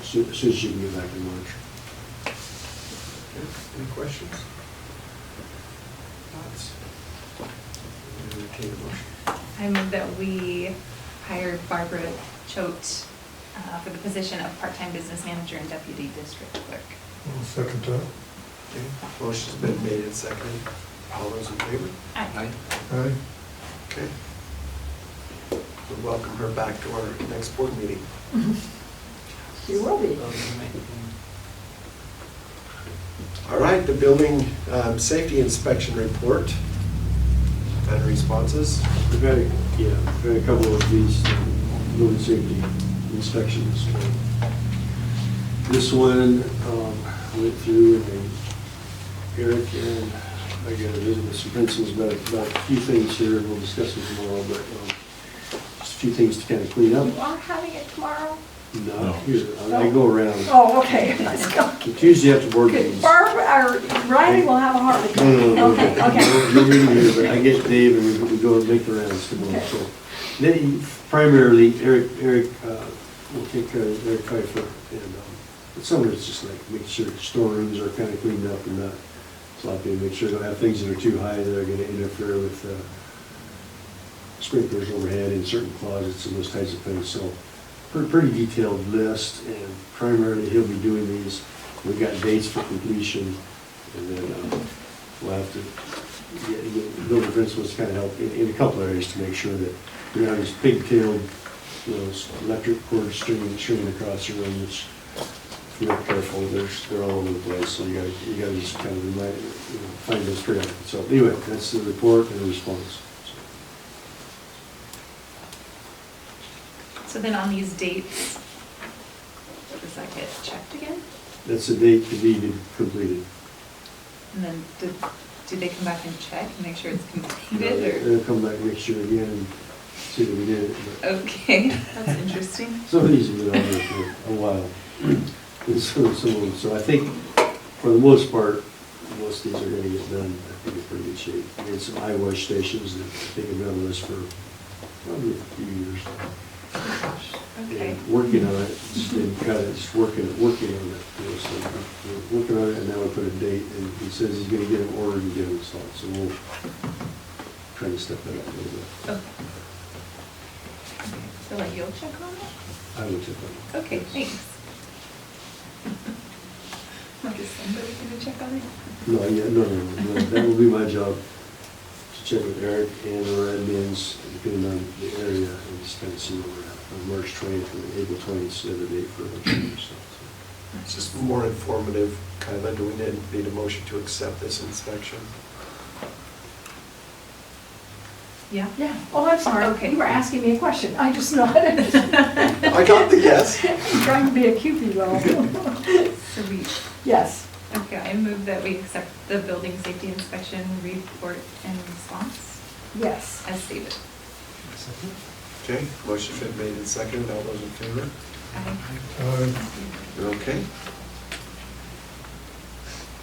as soon as she can get back in March. Okay. Any questions? Thoughts? Entertain a motion. I move that we hire Barbara Choate for the position of part-time business manager and deputy district clerk. I'll second that. Okay. Motion's been made and seconded. All those in favor? Aye. Aye. Okay. We'll welcome her back to our next board meeting. she will be. All right, the building safety inspection report and responses. We've had a couple of these building safety inspections. This one went through, and Eric and I got to visit with some principals about a few things here, and we'll discuss them tomorrow, but just a few things to kind of clean up. You are having it tomorrow? No, here, I go around. Oh, okay. Let's go. Tuesday after board Good. meetings. Barbara, Riley will have a heart attack. No, Okay, okay. No meeting here, but I get Dave and we go and make the rounds tomorrow. Okay. So then primarily Eric will take care of Eric Pfeiffer, and but some of it's just like making sure storerooms are kind of cleaned up and not sloppy, make sure they don't have things that are too high that are going to interfere with sprinklers overhead in certain closets and those types of things. So pretty detailed list, and primarily he'll be doing these. We've got dates for completion, and then we'll have to get building principals to kind of help in a couple areas to make sure that we don't have these pigtailed, electric cords stringing across your room, which if you're not careful, they're all over the place. So you gotta just kind of find those pretty. So anyway, that's the report and the response. So then on these dates, does that get checked again? That's the date to be completed. And then do they come back and check and make sure it's completed, They'll come back next year again and see that we did it. But Okay, that's interesting. some of these have been on there for a while. And some of them, so I think for the most part, most of these are gonna get done, I think in pretty good shape. We had some eye wash stations that I think have been on this for probably a few years. Okay. And working on it, just didn't cut it, just working on it. So we're working on it, and now we put a date, and he says he's gonna get them ordered and get them installed, so we'll try to step that up a little bit. Okay. So like you'll check on it? I will check on it. Okay, thanks. Like is somebody gonna check on it? No, that will be my job, to check with Eric and our admins, depending on the area, and just kind of see where we're at. On March 20th and April 20th, is the other date for election stuff. It's just more informative, kind of, do we need a motion to accept this inspection? Yeah. Yeah. Oh, I'm sorry. Okay. You were asking me a question. I just nodded. I got the yes. I'm trying to be a cupid though. So we, Yes. okay, I move that we accept the building safety inspection report and response Yes. as stated. Okay, motion's been made and seconded. All those in favor? Aye. Okay.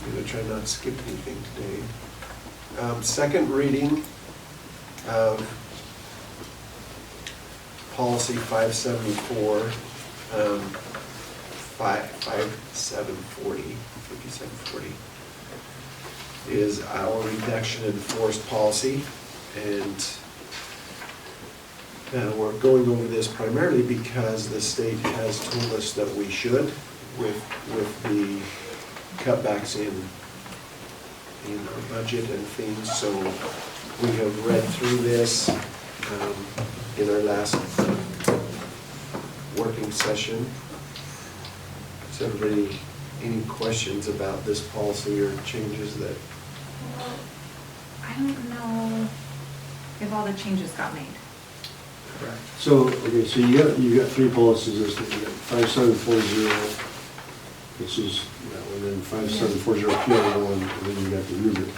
I'm gonna try not to skip anything today. Second reading of policy 574, 5740. is our reduction in force policy. And we're going over this primarily because the state has told us that we should with the cutbacks in our budget and things. So we have read through this in our last working session. Does everybody any questions about this policy or changes that? Well, I don't know if all the changes got made. Correct. So, okay, so you got three policies, you got 5740, which is, and then 5740 PL1, and then you got the rubric.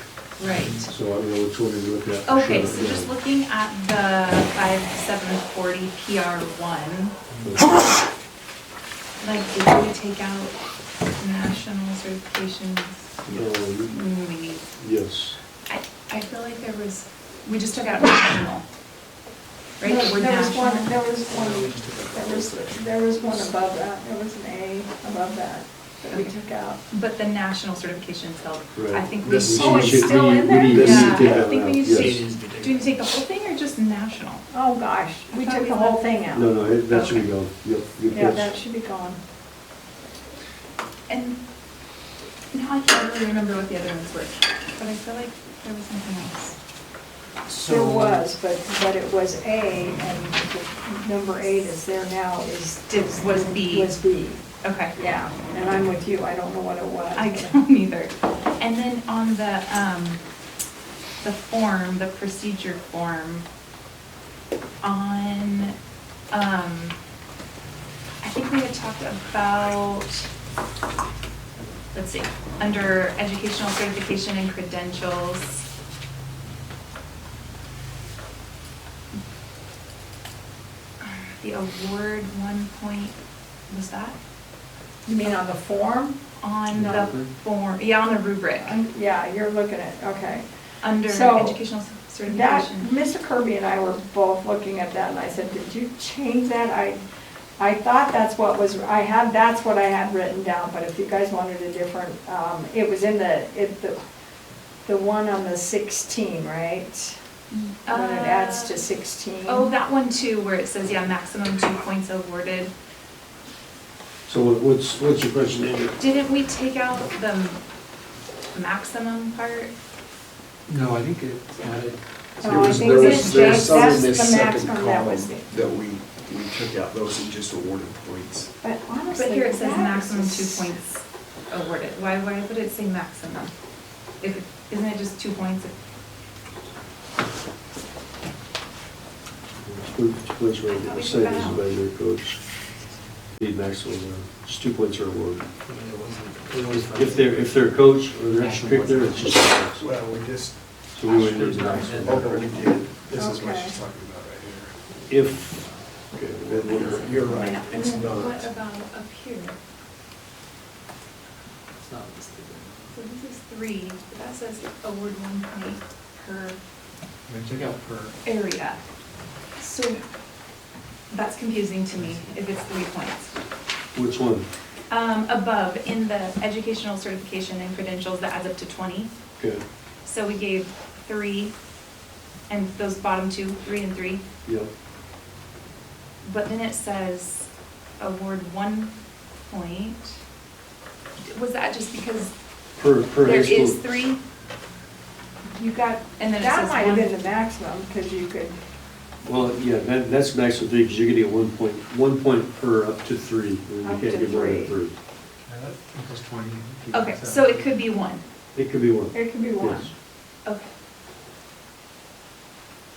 Right. So I don't know which one to look at. for Okay, sure. so just looking at the 5740 PR1, like, did we take out national certifications? We need, Yes. I feel like we just took out national. Right, the word There was national. one above that, there was an A above that we took out. But the national certifications held, Right. I think we. This- Oh, it's still in there? We need to Yeah, take I that think we out, need to yes. take, do we take the whole thing or just national? Oh, gosh, we took the whole thing out. No, that should be gone. Yep, good Yeah, catch. that should be gone. And now I can't really remember what the other ones were, but I feel like there was something else. There was, but it was A, and the number 8 is there now, Was B. Was B, Okay. yeah, and I'm with you, I don't know what it was. I don't either. And then on the form, the procedure form, on, I think we had talked about, let's see, under educational certification and credentials. The award 1 point, was that? You mean on the form? On No. the form, yeah, on the rubric, Yeah, you're looking at, okay. under So, educational That, certification. Mr. Kirby and I were both looking at that, and I said, did you change that? I thought that's what was, that's what I had written down, but if you guys wanted a different, it was in the one on the 16, right? When it adds to 16. Oh, that one too, where it says, yeah, maximum 2 points awarded. So what's your question, Andrew? Didn't we take out the maximum part? No, I think it added. Oh, I think There this- there's some that's in this the second maximum that column was that we took out, those and just awarded points. But honestly. But here it says that maximum is- 2 points awarded. Why would it say maximum? Isn't it just 2 points? Points right now, same as the measure coach. Need maximum, just 2 points are awarded. If they're a coach or they're extracurricular, it's just 2 points. Well, we just, So we would need maximum. oh, no, we did. This is what Okay. she's talking about right here. If, okay, then You're right, And it's then not. what about up here? It's not listed. So this is 3, but that says award 1 point per We took out per. area. So that's confusing to me if it's 3 points. which one? Above, in the educational certification and credentials, that adds up to 20. Okay, So we gave 3, and those bottom two, 3 and 3. yep. But then it says award 1 point. Was that just because Per high there school. is 3? You got, And then it that says might have 1. been the maximum, because you could, Well, yeah, that's maximum 3, because you're gonna get 1 point per up to 3. and Up You can't to get more than 3. 3. Equals 20. Okay, so it could be 1. It could be 1. it could be one. Yes. Okay.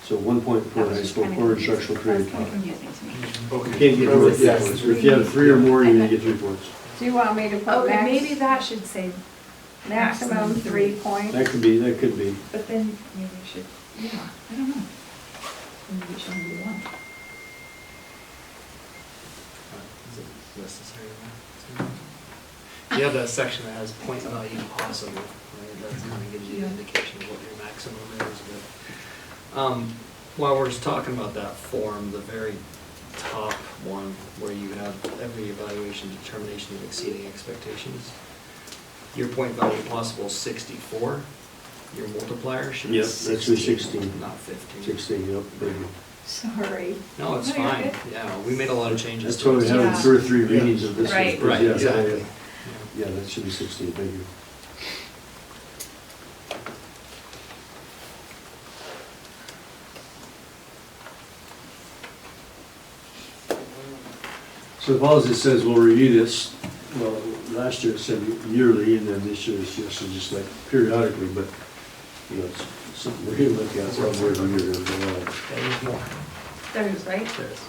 So 1 point per That was high just school kinda or confusing. instructional That was period. kind of confusing to me. You can't get more than 3 points. If you have 3 or more, you're gonna get 3 points. Do you want me to put Okay, maybe that should say maximum 3 points? That could be. But then maybe we should, yeah, I don't know. Maybe we should only do 1. Is it necessary? You have that section that has point value possible, right? That kind of gives you an indication of what your maximum is, but, while we're just talking about that form, the very top one, where you have every evaluation determination of exceeding expectations, your point value possible is 64. your multiplier should be Yep, that should be 16. not 15. 16, yep, thank you. Sorry. No, it's No, you're fine, good. yeah, we made a lot of changes. That's why we have Yeah. 2 or 3 readings of this. one. Right. Right, Yeah, exactly. Yeah, that should be 16, thank you. So as long as it says we'll review this, well, last year it said yearly, and then this year it's just like periodically, but, you know, it's something we're gonna look at, so we're gonna do it. There's more. There's, right? There is.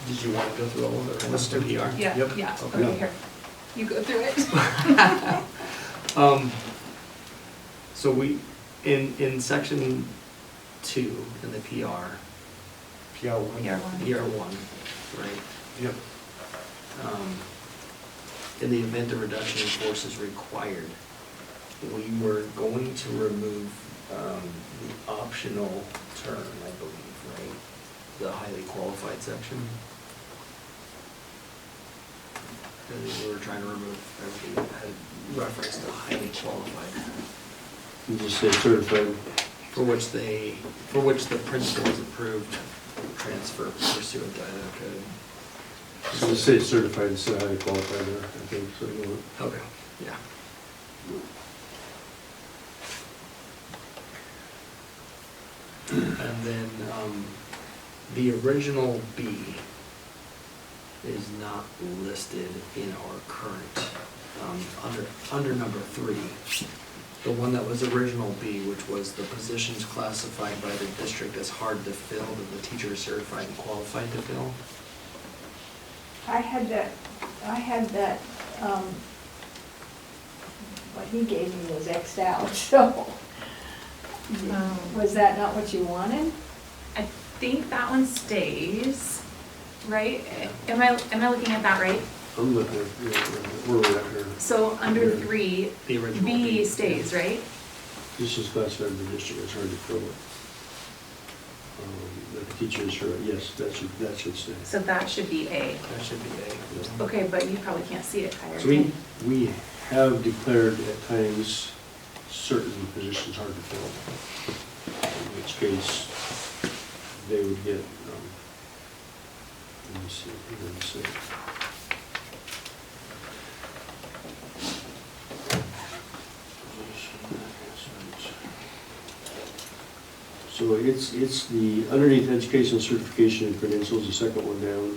Did you want to go through all of it? Let's do PR. Yeah, Yep. yeah, Okay. okay, here. You go through it. So we, in section 2, in the PR, PR1. PR1, right? Yep. In the event the reduction in force is required, we were going to remove the optional term, I believe, right? The highly qualified section. And we were trying to remove everything that had reference to highly qualified, You just say certified. for which the principal has approved transfer pursuant to Idaho code. So just say certified instead of highly qualified there, I think, so you know. Okay, yeah. And then, the original B is not listed in our current, under number 3. The one that was original B, which was the positions classified by the district as hard to fill, that the teacher is certified and qualified to fill. I had that, what he gave me was Xed out, so. Was that not what you wanted? I think that one stays, right? Am I looking at that right? I'm looking at, you know, where we're at here. So under 3, The original B stays, right? This is classified in the district, it's hard to fill it. The teacher is sure, yes, that should stay. So that should be A. That should be A. Okay, but you probably can't see it higher. So we have declared at times certain positions hard to fill, in which case they would get, let me see. So it's the, underneath education certification and credentials, the second one down,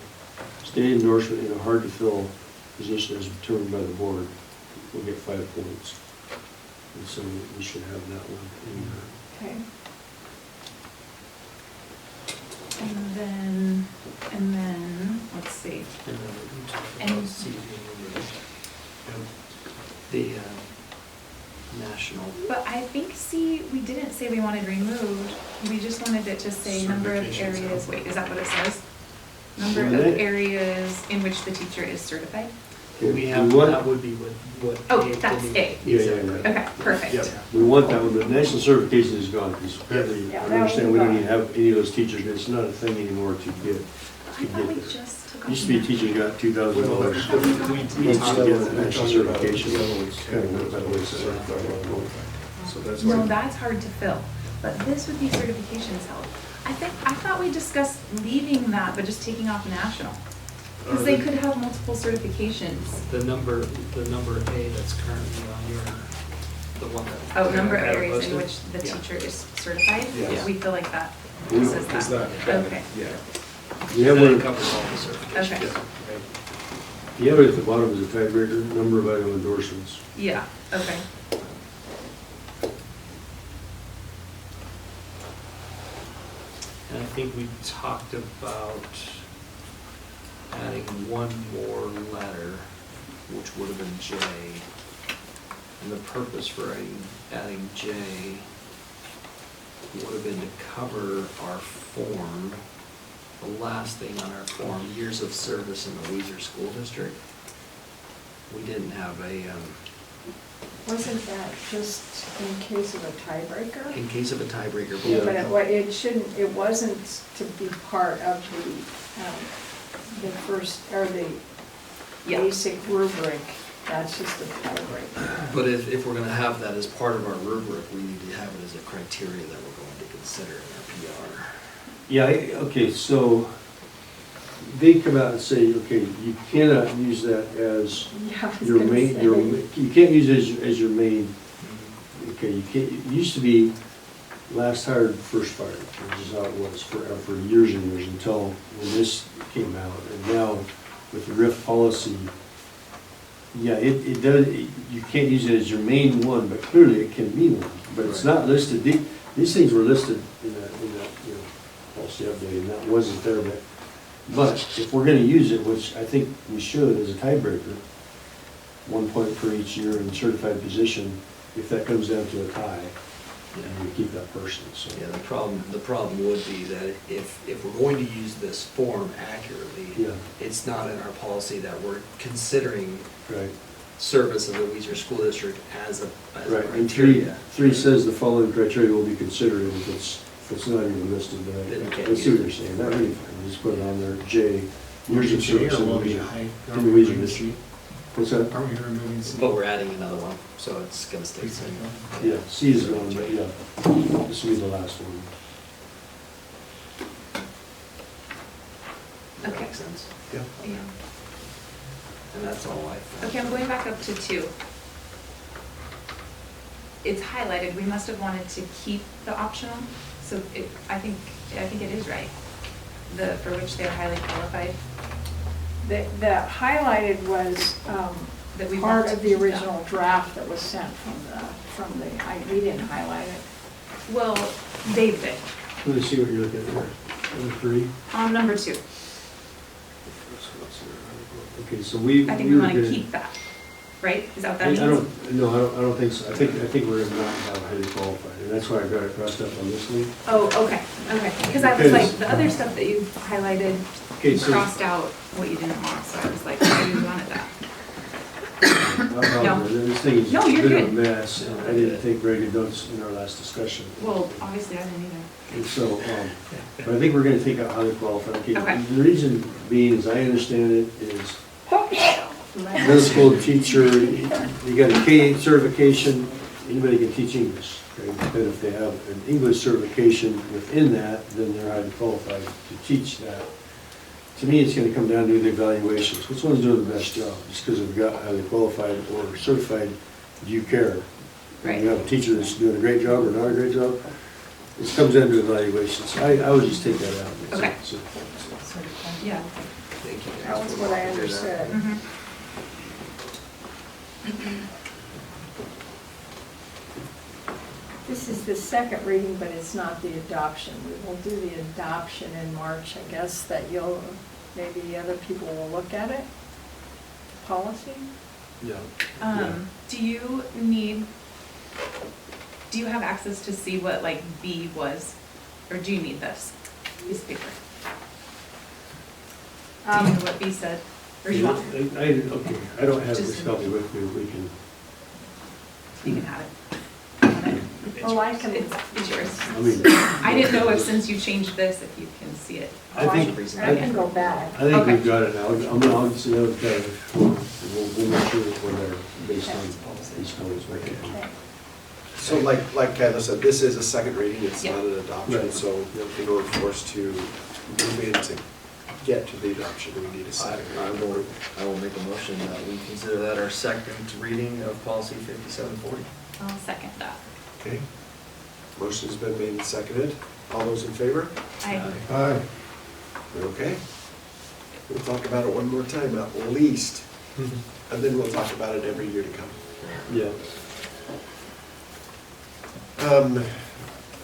state endorsement in a hard to fill position as determined by the board, will get 5 points. And so we should have that one in there. Okay. And then, let's see. And then we talked And- about CV the national. But I think, see, we didn't say we wanted removed, we just wanted it to say number of Certifications. areas, wait, is that what it says? Number Well, of that- areas in which the teacher is certified? We have, want- that would be what. Oh, that's A. Yeah. Okay, perfect. Yep. We want that one, but national certification is gone, because apparently, Yeah, I that understand we one's don't gone. even have any of those teachers, and it's not a thing anymore to get I thought we this. just took off. Used to be a teacher got $2,000 We each talked to get about the that. national certification. Kind of went by the wayside. So that's No, why. that's hard to fill, but this would be certifications held. I thought we discussed leaving that, but just taking off national. Because they could have multiple certifications. The number A that's currently on your, the one that. Oh, number of I have areas in posted? which the Yeah. teacher is certified? Yeah. We feel like that We- says Is that. that? Okay. Yeah. You have That one, covers all the certifications. Okay. Right. you have it at the bottom as a tiebreaker, number of item endorsements. Yeah, okay. And I think we talked about adding one more letter, which would have been J. And the purpose for adding J would have been to cover our form, the last thing on our form, years of service in the Weiser School District. We didn't have Wasn't that just in case of a tiebreaker? in case of a tiebreaker. Yeah. But it shouldn't, it wasn't to be part of the first, or the Yeah. basic rubric. That's just a paragraph. But if we're gonna have that as part of our rubric, we need to have it as a criteria that we're going to consider in our PR. Yeah, okay, so they come out and say, okay, you cannot use that as Yeah, I was your gonna main, say. you can't use it as your main, okay, you can't, it used to be last hired, first fired, which is how it was for years and years until when this came out. And now with the RIF policy, yeah, it does, you can't use it as your main one, but clearly it can be one. But it's not listed, these things were listed in that, policy update, and that wasn't there, but if we're gonna use it, which I think we should as a tiebreaker, 1 point per each year in certified position, if that comes down to a tie, and we keep that person, so. Yeah, the problem would be that if we're going to use this form accurately, Yeah. it's not in our policy that we're considering Right, service of the Weiser School District as a right, and criteria. three says the following criteria will be considered, and if it's not even listed, Then you then can't I see what use you're it. saying, that really fine, just put it on there, J, years of J service or in the will be region. high? In the region district. What's that? Aren't we removing C? But we're adding another one, so it's gonna stay the same. Yeah, C is gone, but yeah, this will be the last one. That Okay. makes sense. Yeah. Yeah. And that's all I. Okay, I'm going back up to 2. It's highlighted, we must have wanted to keep the optional, so I think it is right. For which they are highly qualified. The highlighted was That we part want of to the keep that. original draft that was sent we didn't highlight it. Well, Dave did, Let me see what you're looking at here, number 3. on number 2. Okay, so we. I think we were want to gonna- keep that, right? Is that what I that means? don't think so. I think we're gonna not have highly qualified, and that's why I got it crossed up on this one. Oh, okay, because I was like, Because- the other stuff that you highlighted, Okay, you so- crossed out what you didn't want, so I was like, why you wanted that? This thing is No, a you're bit of a good. mess, and I didn't take very good notes in our last discussion. Well, obviously I didn't either. And so, but I think we're gonna take out highly qualified. Okay. The reason being, as I understand it, is middle school teacher, you got a K-8 certification, anybody can teach English. Okay? But if they have an English certification within that, then they're highly qualified to teach that. To me, it's gonna come down to the evaluations. Which one's doing the best job? Just because they've got highly qualified or certified, do you care? Right. You have a teacher that's doing a great job or not a great job, it comes down to evaluations. I would just take that out. Okay. So- Yeah. Thank you. That was what I understood. Mhm. This is the second reading, but it's not the adoption. We will do the adoption in March, I guess, that maybe other people will look at it. Policy? Yeah. Do you have access to see what like B was, or do you need this piece of paper? Do you know what B said, or do you want, Okay, I don't have this Just- copy with me, we can, you can have it. Want it? Oh, I can. It's yours. I mean, I didn't know if since you changed this, if you can see it. I think, I can go back. I think Okay. we've got it now. I'll see the other guy, we'll make sure that we're there based on these codes. Okay. So like Kyla said, this is a second reading, it's Yeah. not an adoption, Right. so in order for us to move in to get to the adoption, we need a second. I will make a motion that we consider that our second reading of policy 5740. I'll second that. Okay. Motion's been made and seconded. All those in favor? I, Aye. Okay. We'll talk about it one more time at least, and then we'll talk about it every year to come. Yeah.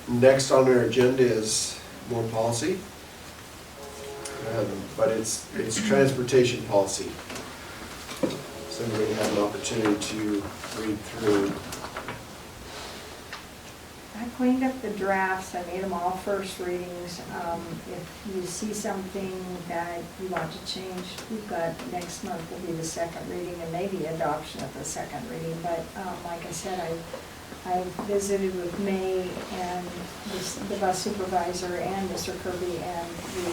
Next on our agenda is more policy. But it's transportation policy. So everybody had an opportunity to read through. I cleaned up the drafts, I made them all first readings. If you see something that you want to change, we've got, next month will be the second reading and maybe adoption of the second reading. But like I said, I visited with May and the bus supervisor and Mr. Kirby, and we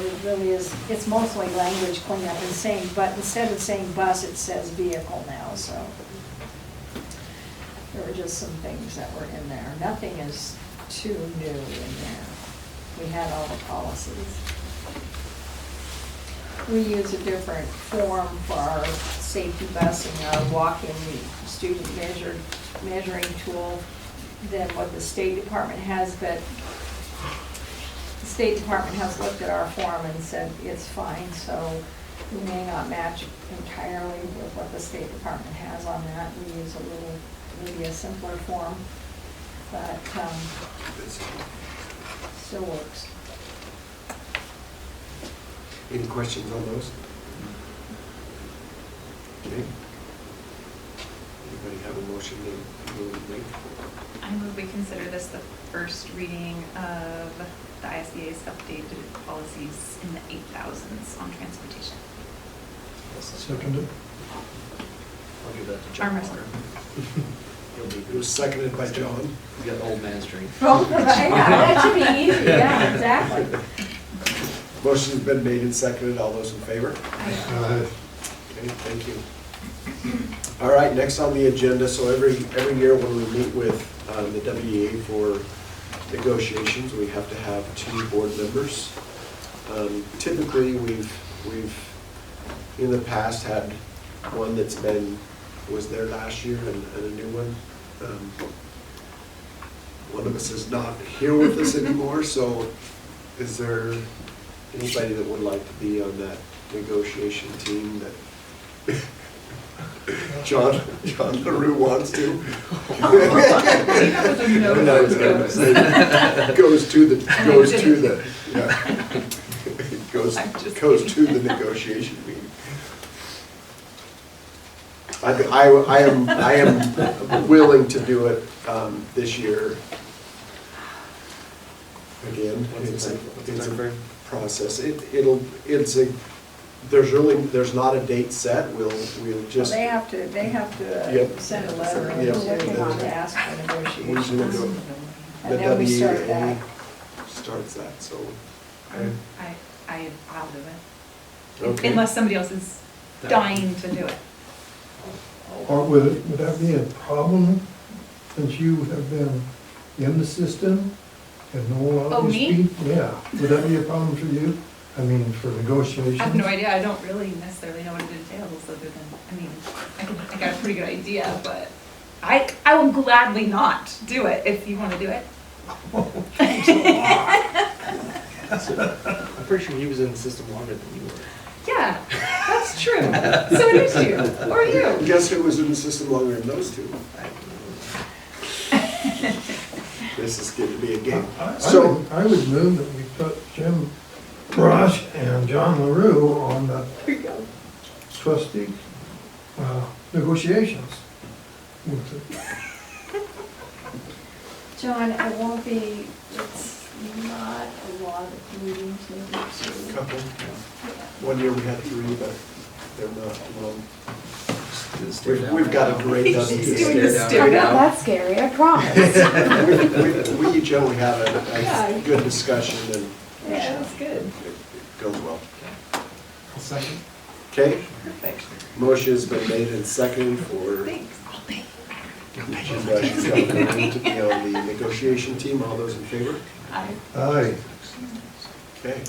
it really is, it's mostly language cleanup and saying, but instead of saying bus, it says vehicle now, so. There were just some things that were in there. Nothing is too new in there. We had all the policies. We use a different form for our safety busing, our walking student measuring tool than what the State Department has, but the State Department has looked at our form and said it's fine, so we may not match entirely with what the State Department has on that. We use a little, maybe a simpler form, but still works. Any questions on those? Okay. Anybody have a motion to make? I move we consider this the first reading of the ISBA's updated policies in the 8,000s on transportation. Seconded. I'll give that to Arm John wrestle. Walker. It was seconded by John. You got old man strength. Oh, yeah, that should be easy, yeah, exactly. Motion's been made and seconded. All those in favor? Aye. Okay, thank you. All right, next on the agenda, so every year when we meet with the WEA for negotiations, we have to have 2 board members. Typically, we've in the past had one that's was there last year and a new one. One of us is not here with us anymore, so is there anybody that would like to be on that negotiation team that John LaRue wants to? Goes to the negotiation meeting. I am willing to do it this year. Again, it's a process. There's not a date set. We'll just. They have to Yep. send a letter in Yep. to ask for negotiations. The And then we start WEA that. starts that, so. I'll do it. Okay. Unless somebody else is dying to do it. Or would that be a problem, since you have been in the system and know all Oh, these me? people? Yeah, would that be a problem for you? I mean, for negotiations? I have no idea. I don't really necessarily know what it entails other than, I got a pretty good idea, but I will gladly not do it if you want to do it. I'm pretty sure he was in the system longer than you were. Yeah, that's true. So it is you, or you. Guess who was in the system longer than those two? This is going to be a game. I would move that we put Jim Brush and John LaRue on the trustee negotiations. with it. John, it won't be, it's not a lot of meetings, maybe two. Couple. One year we had 3, but they're not long. We've got a great He's doing the I'm stare not down. that scary, I promise. We each only have a good discussion and Yeah, that's good. it goes well. I'll second. Okay, Perfect. motion's been made and seconded for Thanks. I'll pay. to be on the negotiation team. All those in favor? Aye. Aye. Okay.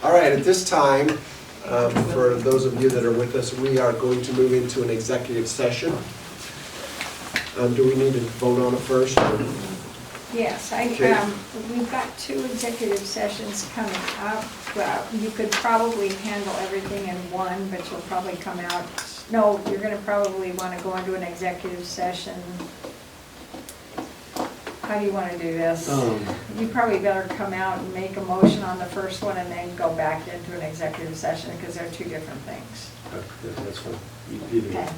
All right, at this time, for those of you that are with us, we are going to move into an executive session. Do we need to vote on it first? Or? Yes, Okay. We've got 2 executive sessions coming up. You could probably handle everything in one, but you'll probably come out, no, you're gonna probably wanna go into an executive session. How do you wanna do this? You probably better come out and make a motion on the first one and then go back into an executive session, because they're 2 different things. That's fine. Either way. Okay.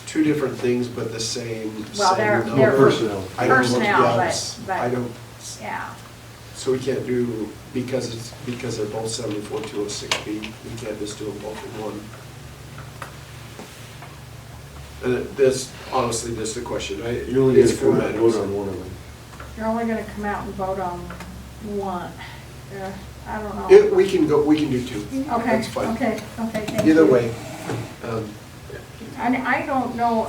2 different things, but the same. Well, same they're number. Personnel. I don't look personnel, at but- us. but- I don't, Yeah. so we can't do, because they're both 74-206B, we can't just do them both in one. And this, honestly, just a question, You're only it's gonna come out and vote formalities. on one of them. You're only gonna come out and vote on want? I don't know. We can do two. Okay, That's fine. okay, thank you. Either way. And I don't know,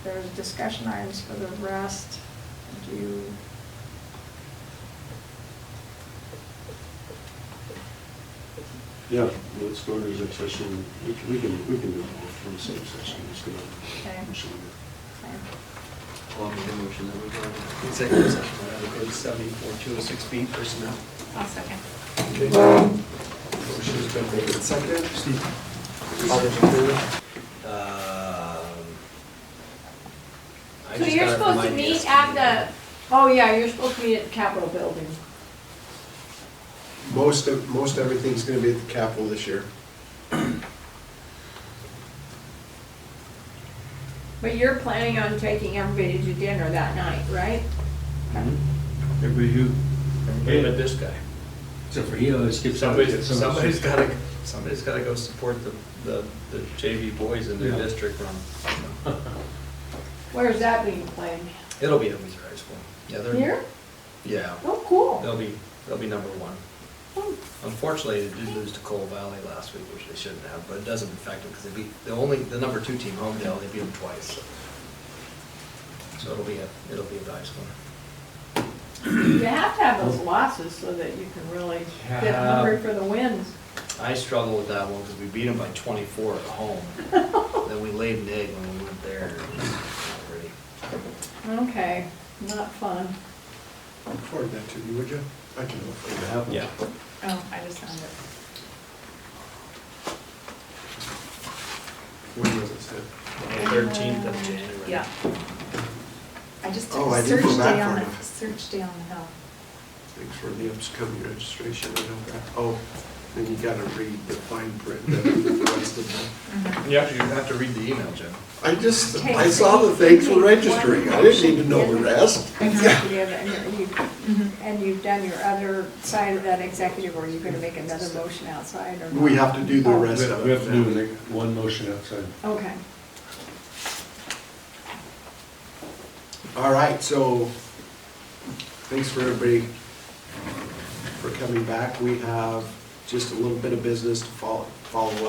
there's discussion items for the rest. Do you? Yeah, let's go to exec session. We can do both from the same session. It's good. Okay. Fine. I'll make a motion that we go into executive session under code 74-206B personnel. I'll second. Okay. Motion's been made and seconded. Steve? All those in favor? I So just you're got it from supposed to my meet DSP. at oh yeah, you're supposed to meet at the Capitol building. Most everything's gonna be at the Capitol this year. But you're planning on taking everybody to dinner that night, right? Everybody who, Everybody but this guy. except for he always skips out. Somebody's gotta go support the JV boys in their Yeah. district run. Where's that being played? It'll be at Weezer High School. Yeah, they're. Here? Yeah, Oh, cool. they'll be number one. Oh. Unfortunately, they did lose to Cole Valley last week, which they shouldn't have, but it doesn't affect them because they beat, the number 2 team, Homedale, they beat them twice. So it'll be a high school. You have to have those losses so that you can really get hungry for the wins. I struggle with that one because we beat them by 24 at home. Then we laid an egg when we went there. It was not pretty. Okay, not fun. Forward that to me, would you? I can afford that. Yeah. Oh, I just found it. When was it sent? 13th of January. Yeah. I just took Oh, I a did go search back day on for the, it. search day on the Hill. Thanks for the upcoming registration. I know that. Oh, then you gotta read the fine print, the rest of them. You have to read the email, Jim. I saw the thanks for registering. I didn't need to know the rest. Executive, and you've done your other side of that executive, or you're gonna make another motion outside, or? We have to do the Oh. rest of it. We have to do one motion outside. Okay. All right, so thanks for everybody for coming back. We have just a little bit of business to follow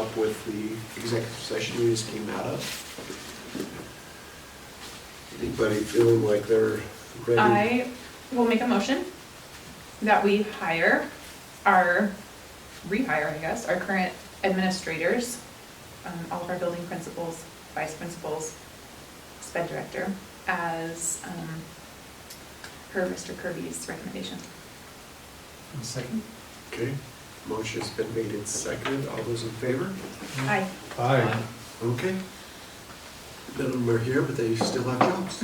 up with the executive session we just came out of. Anybody feeling like they're ready? I will make a motion that we rehire, I guess, our current administrators, all of our building principals, vice principals, sped director, as per Mr. Kirby's recommendation. Second. Okay, motion's been made and seconded. All those in favor? Aye. Aye. Okay. None of them are here, but they still have jobs.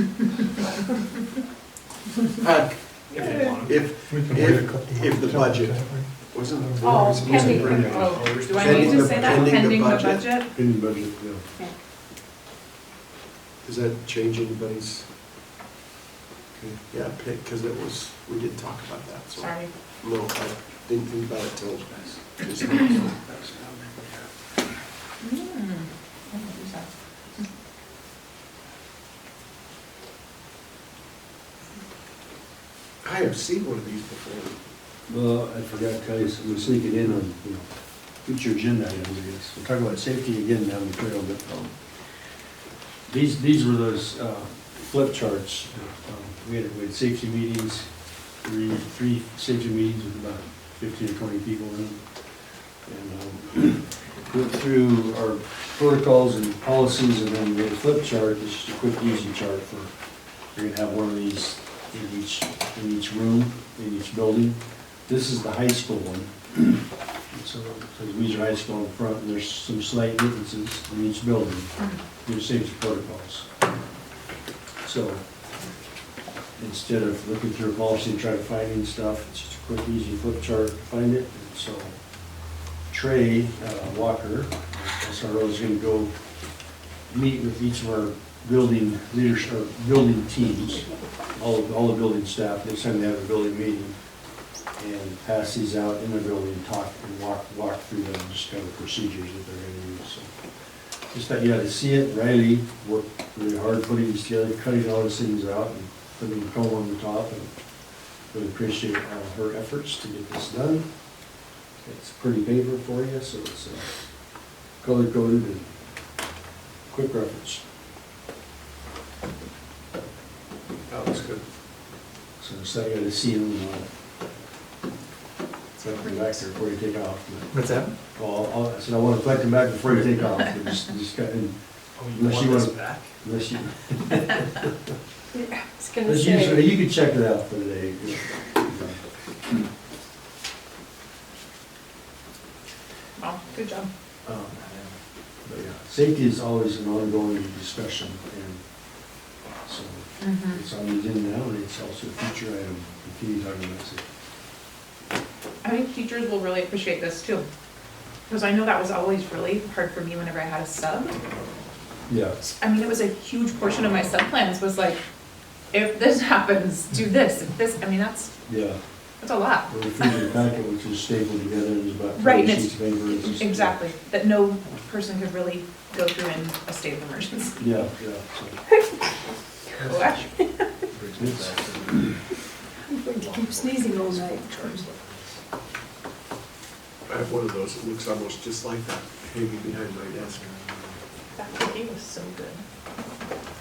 If they want them. If We can wait a couple if the more budget times, wasn't. Oh, wasn't pending. bring it. Oh, do I Pending need to the- say that? pending the Pending the budget. budget? In the budget, yeah. Does that change anybody's? Okay, yeah, because we did talk about that, so. Sorry. No, I didn't think about it till just. Hmm. I have seen one of these before. Well, I forgot to tell you, so we're sneaking in on, future agenda items, I guess. We're talking about safety again down the trail, but, these were those, flip charts. We had safety meetings, three safety meetings with about 15 or 20 people in them. And, went through our protocols and policies, and then we had a flip chart. It's just a quick, easy chart for, you're gonna have one of these in each room, in each building. This is the high school one. So Weezer High School in front, and there's some slight differences in each building. They're the same protocols. So instead of looking through a policy and trying to find any stuff, it's just a quick, easy flip chart to find it. And so Trey Walker, SRO, is going to go meet with each of our building leadership, or building teams, all the building staff, next time they have a building meeting, and pass these out in the building, talk and walk through them, just kind of procedures that they're going to use. So just that you had to see it. Riley worked really hard putting these together, cutting all these things out and putting a comb on the top, and Really appreciate all her efforts to get this done. It's a pretty paper for you, so it's color coded and quick reference. That looks good. So I got to see them, so come back there before you take off. What's that? Well, I said I want to collect them back before you take off. But just got in, Oh, you Unless want you this wanna- back? unless you, I was gonna unless say. you can check it out for today. Well, good job. But yeah, safety is always an ongoing discussion, and so it's on the agenda now, and it's also a future item. Continue talking about safety. I think teachers will really appreciate this too. Because I know that was always really hard for me whenever I had a sub. Yeah. I mean, it was a huge portion of my sub plans was like, if this happens, do this, if this, I mean, that's Yeah. a lot. Well, the freezer packet, which is stapled together, and there's about Right, 20 and sheets of paper. It's just- Exactly, that no person could really go through in a state of emergency. Yeah, Gosh. Brings me back to I'm going to keep sneezing all night. I have one of those, it looks almost just like that, hanging behind my desk. That cookie was so good.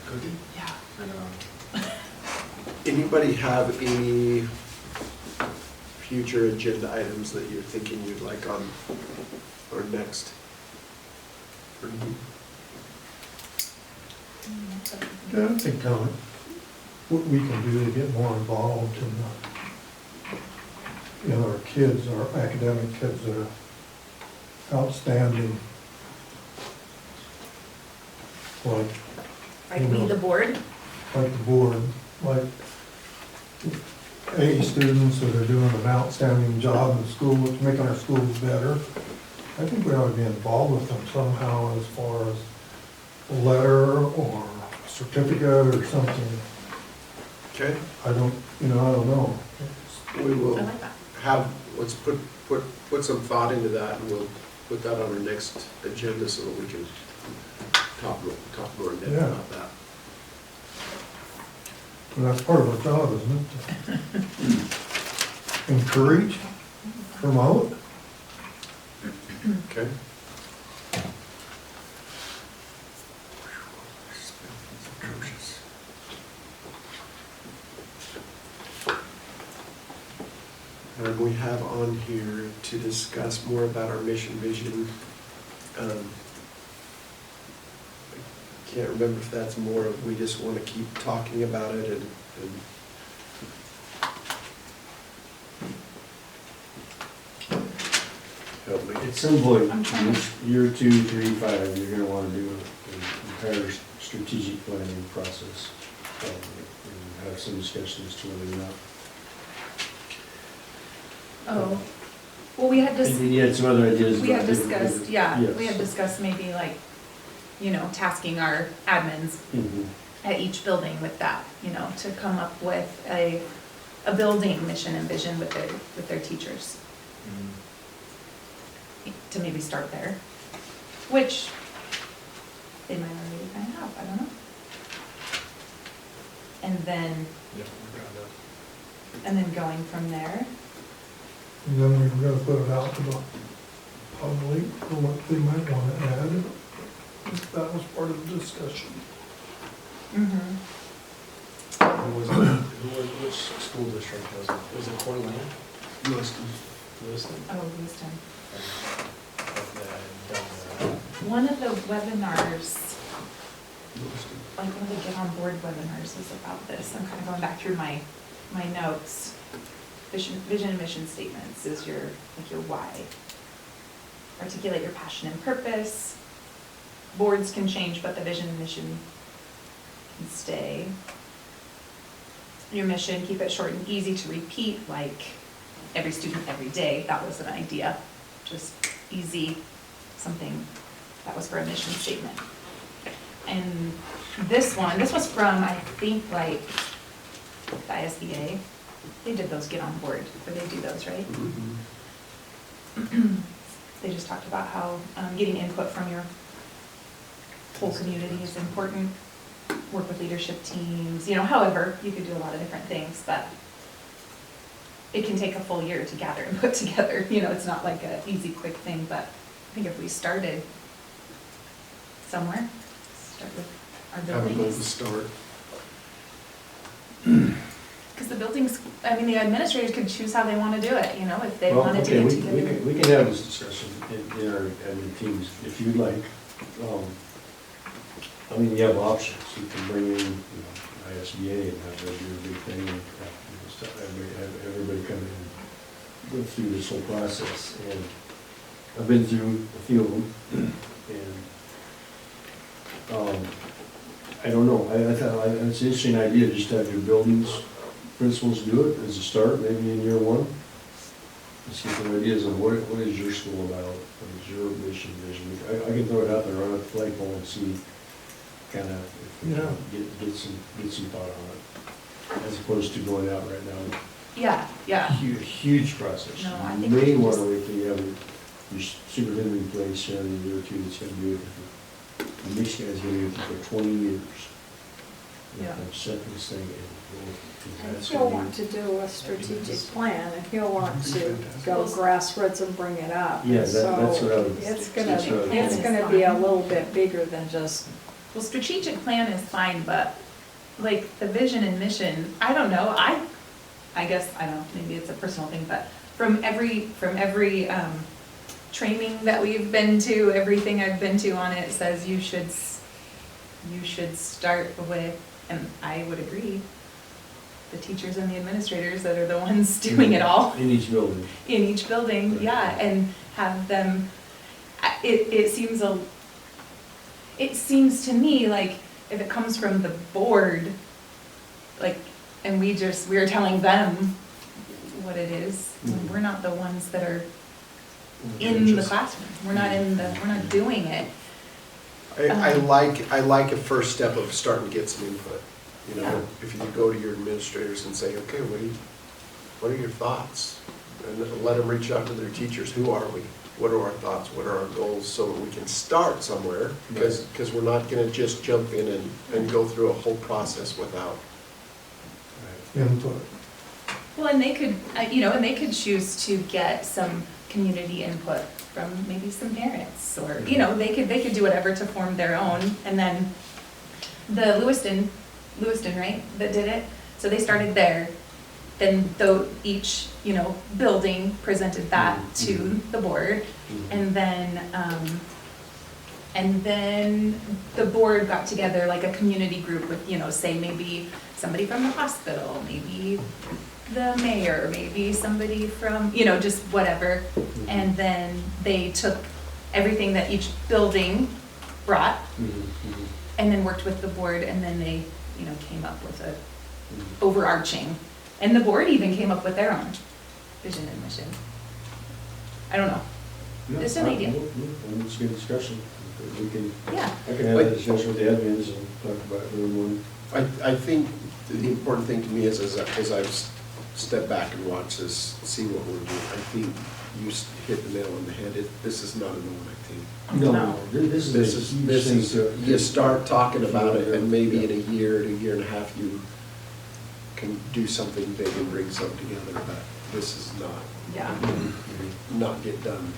Cookie? Yeah. I know. Anybody have any future agenda items that you're thinking you'd like on our next? Yeah, I think what we can do to get more involved in our kids, our academic kids that are outstanding. Like we, the board, Like the board, like A students that are doing an outstanding job in school, it's making our schools better. I think we ought to be involved with them somehow as far as a letter or a certificate or something. Okay, I don't know. we I will like that. let's put some thought into that, and we'll put that on our next agenda so that we can talk more in depth Yeah. about that. And that's part of our job, isn't it? To encourage, promote. Okay? And we have on here to discuss more about our mission vision. I can't remember if that's more of we just want to keep talking about it and help me. At some point, I'm trying to- year 2, 3, 5, you're gonna wanna do an entire strategic planning process. And have some discussion as to whether or not. Oh, well, we had And then you had some other ideas. we had about different- discussed, yeah, we Yes. had discussed maybe like, tasking our admins Mhm. at each building with that, to come up with a building mission and vision with their teachers, to maybe start there, which they might already kind of have, I don't know. And then, Yeah, we're gonna- and then going from there, And then we're gonna put it out to the public for what they might wanna add. That was part of the discussion. mm-hmm. Which school district was it? Was it Coeur d'Alene? Lewiston. Lewiston? Oh, Lewiston. Okay, I don't know. One of the webinars, Lewiston. like one of the Get On Board webinars was about this. I'm kind of going back through my notes. Vision and mission statements is your why. Articulate your passion and purpose. Boards can change, but the vision and mission can stay. Your mission, keep it short and easy to repeat, like every student, every day. That was an idea. Just easy, something that was for a mission statement. And this was from, I think, like, the ISBA. They did those Get On Board, or they do those, right? Mhm. They just talked about how getting input from your whole community is important. Work with leadership teams, however, you could do a lot of different things, but it can take a full year to gather and put together, you know, it's not like a easy, quick thing, but I think if we started somewhere, start with our Have a goal to buildings. start. Because the buildings, I mean, the administrators could choose how they want to do it, you know, if they Well, want to okay, do we it together. we can have this discussion in our admin teams if you'd like. I mean, you have options. You can bring in, ISBA and have them do a big thing and have everybody come in and go through this whole process. And I've been through a few of them, and I don't know. I thought it's an interesting idea just to have your buildings principals do it as a start, maybe in year one. Let's get some ideas on what is your school about, what is your mission, vision. I can throw it out there, run up the flagpole and see, kind of, get some thought on it, as opposed to going out right now. Yeah. Huge process. No, I You think we may can want just- to wait till you have your superintendent in place, in a year or two, that's gonna do it. The next guy's gonna do it for 20 years. Yeah. Set this thing and go. And That's he'll gonna be- want to do a strategic plan, and he'll want to go grassroots and bring it up. Yeah, that's what I So would. it's Strategic gonna plan be is a fine. little bit bigger than just, Well, strategic plan is fine, but like the vision and mission, I don't know, I guess, I don't know, maybe it's a personal thing, but from every training that we've been to, everything I've been to on it says you should start with, and I would agree, the teachers and the administrators that are the ones doing it all In each building. in each building, yeah, and have them, it seems to me like if it comes from the board, like, and we're telling them what it is, when we're not the ones that are in the classroom, we're not doing it. I like a first step of starting to get some input. You know, Yeah. if you go to your administrators and say, okay, what are your thoughts? And let them reach out to their teachers. Who are we? What are our thoughts? What are our goals? So that we can start somewhere, because we're not gonna just jump in and go through a whole process without. input. Well, and they could, and they could choose to get some community input from maybe some parents, or, they could do whatever to form their own, and then the Lewiston, right, that did it, so they started there, then each, building presented that to the board, and then the board got together like a community group with, say maybe somebody from the hospital, maybe the mayor, maybe somebody from, just whatever. And then they took everything that each building brought and then worked with the board, and then they, came up with a overarching. And the board even came up with their own vision and mission. I don't know. Just an idea. It's a good discussion. We can, Yeah. I can have that discussion with the admins and talk about it in one. I think the important thing to me is, as I step back and watch this, see what we're doing, I think you hit the nail on the head. This is not an overnight thing. No, this is a huge thing. You start talking about it, and maybe in a year and a half, you can do something big and bring something together, but this is not get done,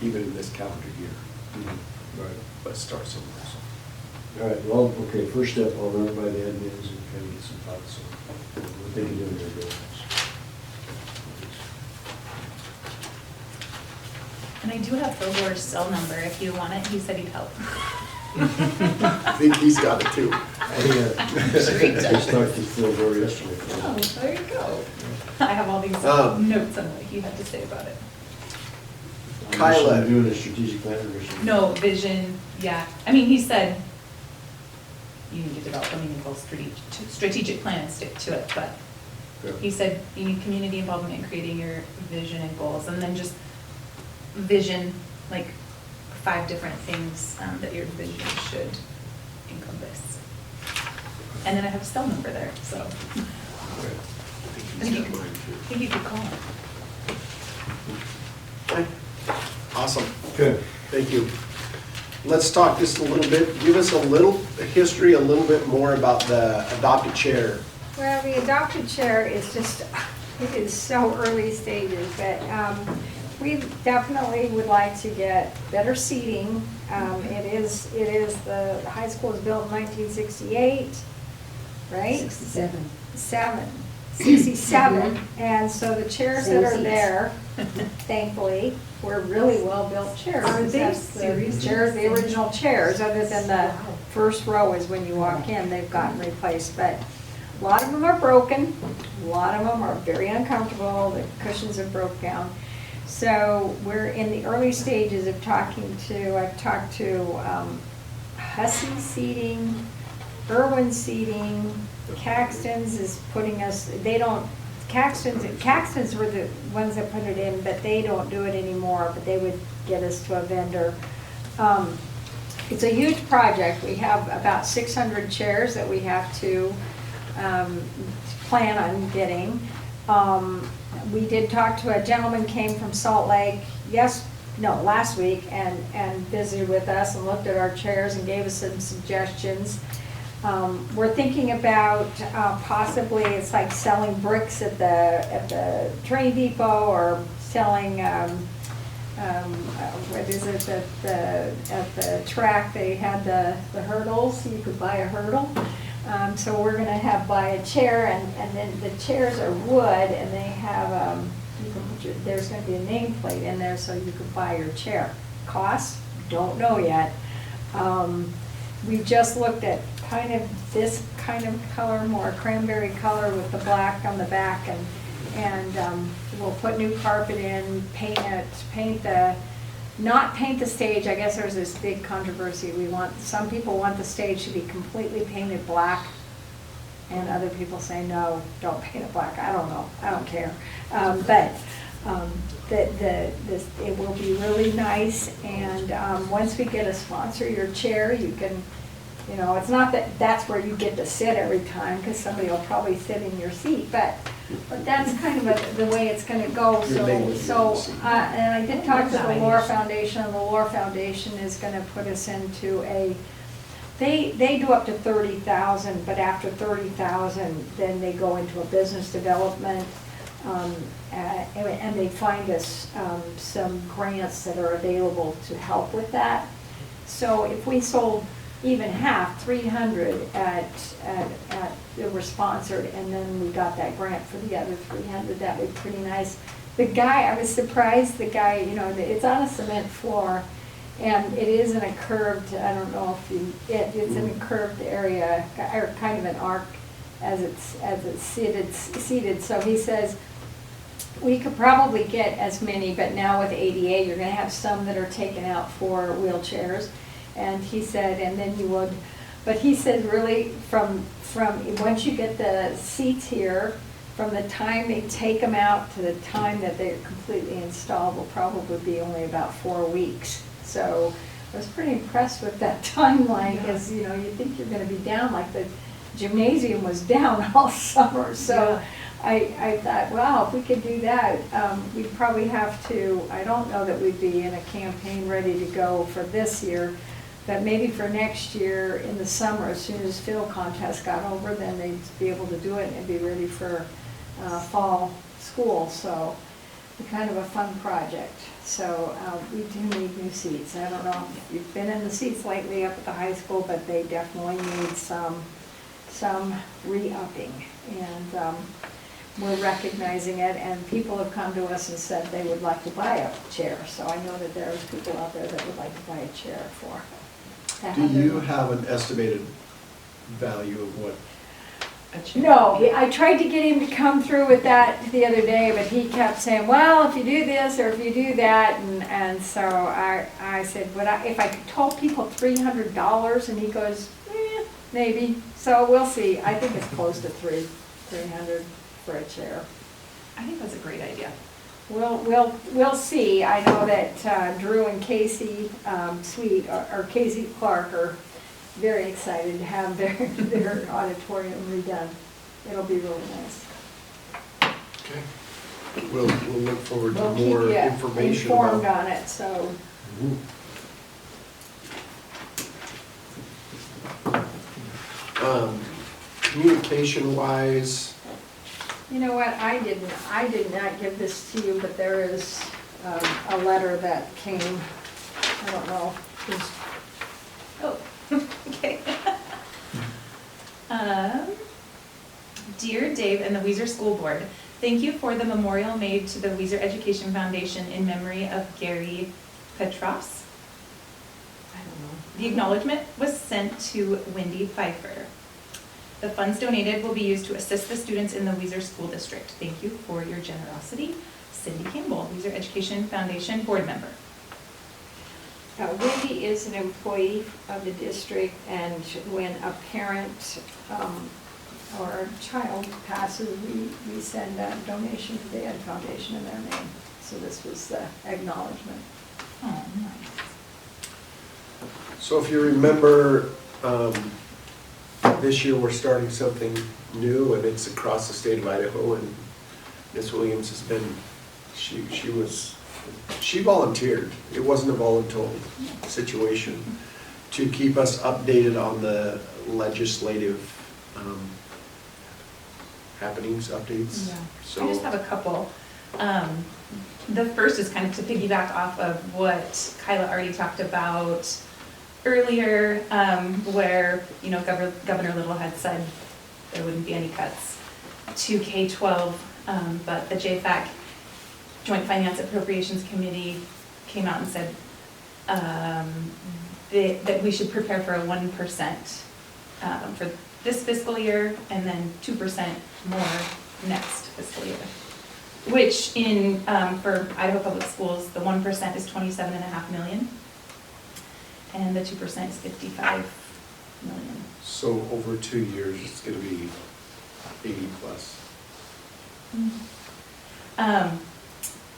even in this calendar year. Right. But start somewhere. All right, well, okay, first step, I'll run it by the admins and kind of get some thoughts on what they can do in their buildings. And I do have Phil's cell number if you want it. He said he'd help. I think he's got it too. I just talked to Phil Gore yesterday. Oh, there you go. I have all these notes on what he had to say about it. Kyla. I'm doing a strategic plan revision. No, vision, yeah. I mean, he said you need to develop a meaningful strategic plan and stick to it, but Yeah. he said you need community involvement in creating your vision and goals, and then just vision, like 5 different things that your vision should encompass. And then I have a cell number there, so I think you could call him. Awesome. Good. Thank you. Let's talk just a little bit, give us a little history, a little bit more about the adopted chair. well, the adopted chair is just, It is so early stages, but we definitely would like to get better seating. The high school was built in 1968, right? 67. 67, and so the chairs that are there, thankfully, were really well-built chairs. Are they That's the serious? chairs, the original chairs, other than the first row is when you walk in, they've gotten replaced, but a lot of them are broken, a lot of them are very uncomfortable, the cushions have broke down. So we're in the early stages of I've talked to Hussey Seating, Irwin Seating, Caxton's is putting us, Caxton's were the ones that put it in, but they don't do it anymore, but they would get us to a vendor. It's a huge project. We have about 600 chairs that we have to plan on getting. We did talk to a gentleman came from Salt Lake last week and visited with us and looked at our chairs and gave us some suggestions. We're thinking about possibly, it's like selling bricks at the train depot, or selling, what is it, at the track, they had the hurdles, so you could buy a hurdle. So we're gonna buy a chair, and then the chairs are wood, and they have, there's gonna be a nameplate in there, so you could buy your chair. Cost? Don't know yet. We just looked at kind of this kind of color, more cranberry color with the black on the back, and we'll put new carpet in, not paint the stage. I guess there's this big controversy. Some people want the stage to be completely painted black, and other people say, no, don't paint it black. I don't know, I don't care. But it will be really nice, and once we get a sponsor your chair, you can, it's not that that's where you get to sit every time, because somebody will probably sit in your seat, but that's kind of the way it's gonna go. And I did talk to the Laura Foundation, and the Laura Foundation is gonna put us into they do up to 30,000, but after 30,000, then they go into a business development, and they find us some grants that are available to help with that. So if we sold even half, 300 they were sponsored, and then we got that grant for the other 300, that would be pretty nice. I was surprised, it's on a cement floor, and it is in a curved, I don't know if it's in a curved area, or kind of an arc as it's seated. So he says, we could probably get as many, but now with ADA, you're gonna have some that are taken out for wheelchairs. And he said, and then you would, but he said really from once you get the seats here, from the time they take them out to the time that they're completely installed will probably be only about 4 weeks. So I was pretty impressed with that timeline, because you think you're gonna be down, like the gymnasium was down all summer. So I thought, wow, if we could do that, we'd probably have to, I don't know that we'd be in a campaign ready to go for this year, but maybe for next year in the summer, as soon as field contest got over, then they'd be able to do it and be ready for fall school. So it's kind of a fun project. So we do need new seats. I don't know if you've been in the seats lately up at the high school, but they definitely need some re-upping. And we're recognizing it, and people have come to us and said they would like to buy a chair. So I know that there's people out there that would like to buy a chair for. Do you have an estimated value of what? No, I tried to get him to come through with that the other day, but he kept saying, well, if you do this or if you do that, and so I said, if I told people $300, and he goes, maybe. So we'll see. I think it's close to $300 for a chair. I think that's a great idea. We'll see. I know that Drew and Casey Sweet, or Casey Clark, are very excited to have their auditorium redone. It'll be really nice. Okay. We'll look forward to We'll more keep you information informed about. on it, so. Communication-wise, You know what, I did not give this to you, but there is a letter that came, I don't know, it's Oh, okay. Dear Dave and the Weiser School Board, thank you for the memorial made to the Weiser Education Foundation in memory of Gary Petros. I don't know. The acknowledgement was sent to Wendy Pfeiffer. The funds donated will be used to assist the students in the Weiser School District. Thank you for your generosity. Cindy Campbell, Weiser Education Foundation Board Member. Wendy is an employee of the district, and when a parent or a child passes, we send a donation to the Ed Foundation in their name. So this was the acknowledgement. Oh, nice. So if you remember, this year we're starting something new, and it's across the state of Idaho, and Ms. Williams has been, she volunteered. It wasn't a voluntold situation to keep us updated on the legislative happenings, updates. Yeah. So I just have a couple. The first is kind of to piggyback off of what Kyla already talked about earlier, where, you know, Governor Little had said there wouldn't be any cuts to K-12, but the JFAC, Joint Finance Appropriations Committee, came out and said that we should prepare for a 1% for this fiscal year, and then 2% more next fiscal year. Which in, for Idaho Public Schools, the 1% is $27.5 million, and the 2% is $55 million. So over 2 years, it's gonna be 80 plus.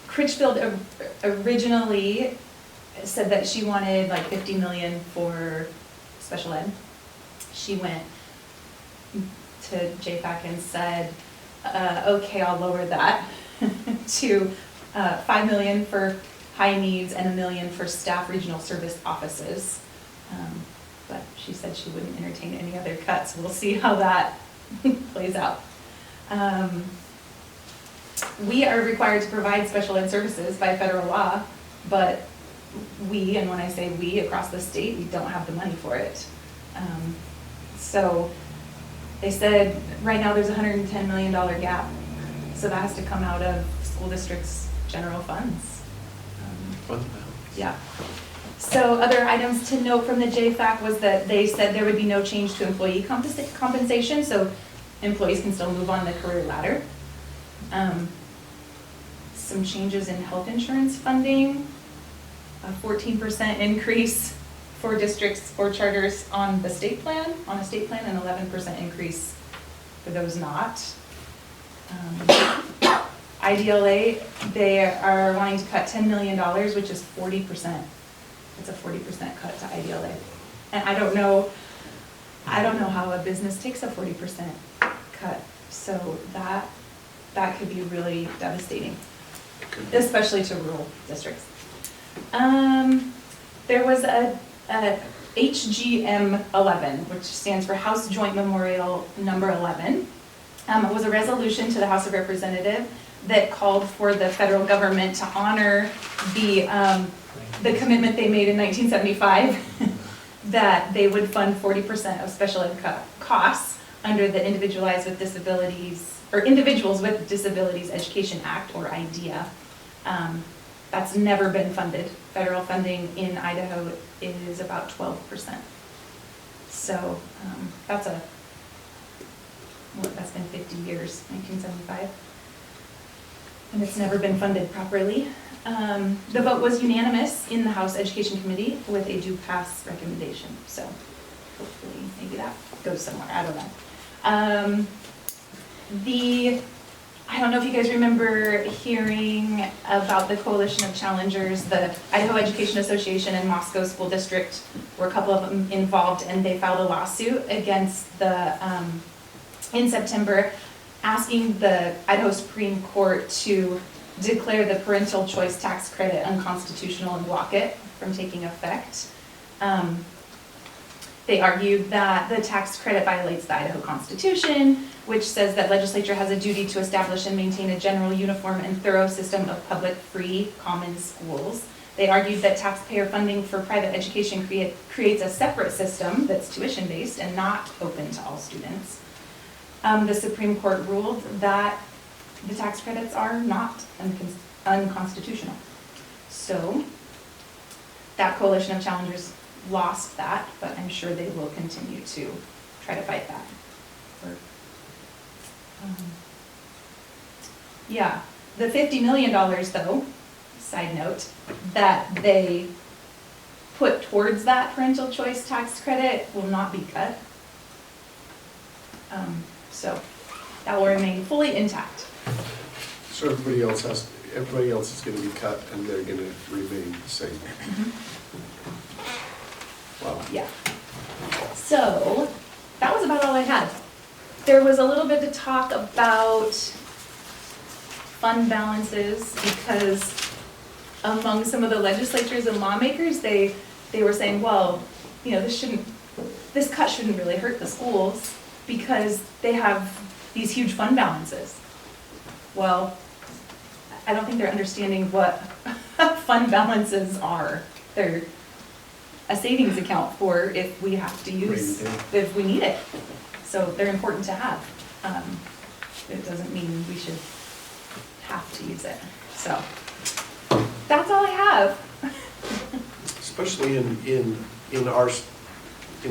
Critchfield originally said that she wanted like 50 million for special ed. She went to JFAC and said, okay, I'll lower that to 5 million for high needs and $1 million for staff regional service offices. But she said she wouldn't entertain any other cuts. We'll see how that plays out. We are required to provide special ed services by federal law, but we, and when I say we, across the state, we don't have the money for it. So they said right now there's a $110 million gap, so that has to come out of school district's general funds. Fund balance. Yeah. So other items to note from the JFAC was that they said there would be no change to employee compensation, so employees can still move on the career ladder. Some changes in health insurance funding, a 14% increase for districts or charters on the state plan, and 11% increase for those not. IDLA, they are wanting to cut $10 million, which is 40%. It's a 40% cut to IDLA. And I don't know how a business takes a 40% cut. So that could be really devastating, especially to rural districts. There was a HGM 11, which stands for House Joint Memorial Number 11. It was a resolution to the House of Representatives that called for the federal government to honor the commitment they made in 1975 that they would fund 40% of special ed costs under the Individuals with Disabilities Education Act, or IDEA. That's never been funded. Federal funding in Idaho is about 12%. So that's been 50 years, 1975. And it's never been funded properly. The vote was unanimous in the House Education Committee with a do pass recommendation. So hopefully maybe that goes somewhere, I don't know. I don't know if you guys remember hearing about the Coalition of Challengers. The Idaho Education Association and Moscow School District were a couple of them involved, and they filed a lawsuit against in September, asking the Idaho Supreme Court to declare the parental choice tax credit unconstitutional and block it from taking effect. They argued that the tax credit violates the Idaho Constitution, which says that legislature has a duty to establish and maintain a general, uniform, and thorough system of public, free, common schools. They argued that taxpayer funding for private education creates a separate system that's tuition-based and not open to all students. The Supreme Court ruled that the tax credits are not unconstitutional. So that coalition of challengers lost that, but I'm sure they will continue to try to fight that. Yeah, the $50 million though, side note, that they put towards that parental choice tax credit will not be cut. So that will remain fully intact. So everybody else is gonna be cut and they're gonna remain the same. Wow. Yeah. So that was about all I had. There was a little bit to talk about fund balances because among some of the legislators and lawmakers, they were saying, well, you know, this cut shouldn't really hurt the schools because they have these huge fund balances. Well, I don't think they're understanding what fund balances are. They're a savings account for if we have to use, if we need it. So they're important to have. It doesn't mean we should have to use it. So that's all I have. Especially in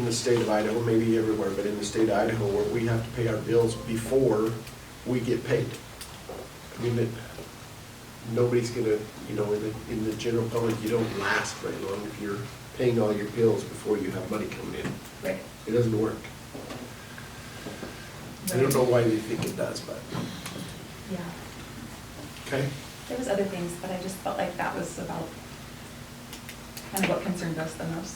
the state of Idaho, maybe everywhere, but in the state of Idaho where we have to pay our bills before we get paid. I mean, nobody's gonna, you know, in the general public, you don't last very long if you're paying all your bills before you have money coming in. Right. It doesn't work. I don't know why they think it does, but, Yeah. okay. There was other things, but I just felt like that was about kind of what concerned us the most.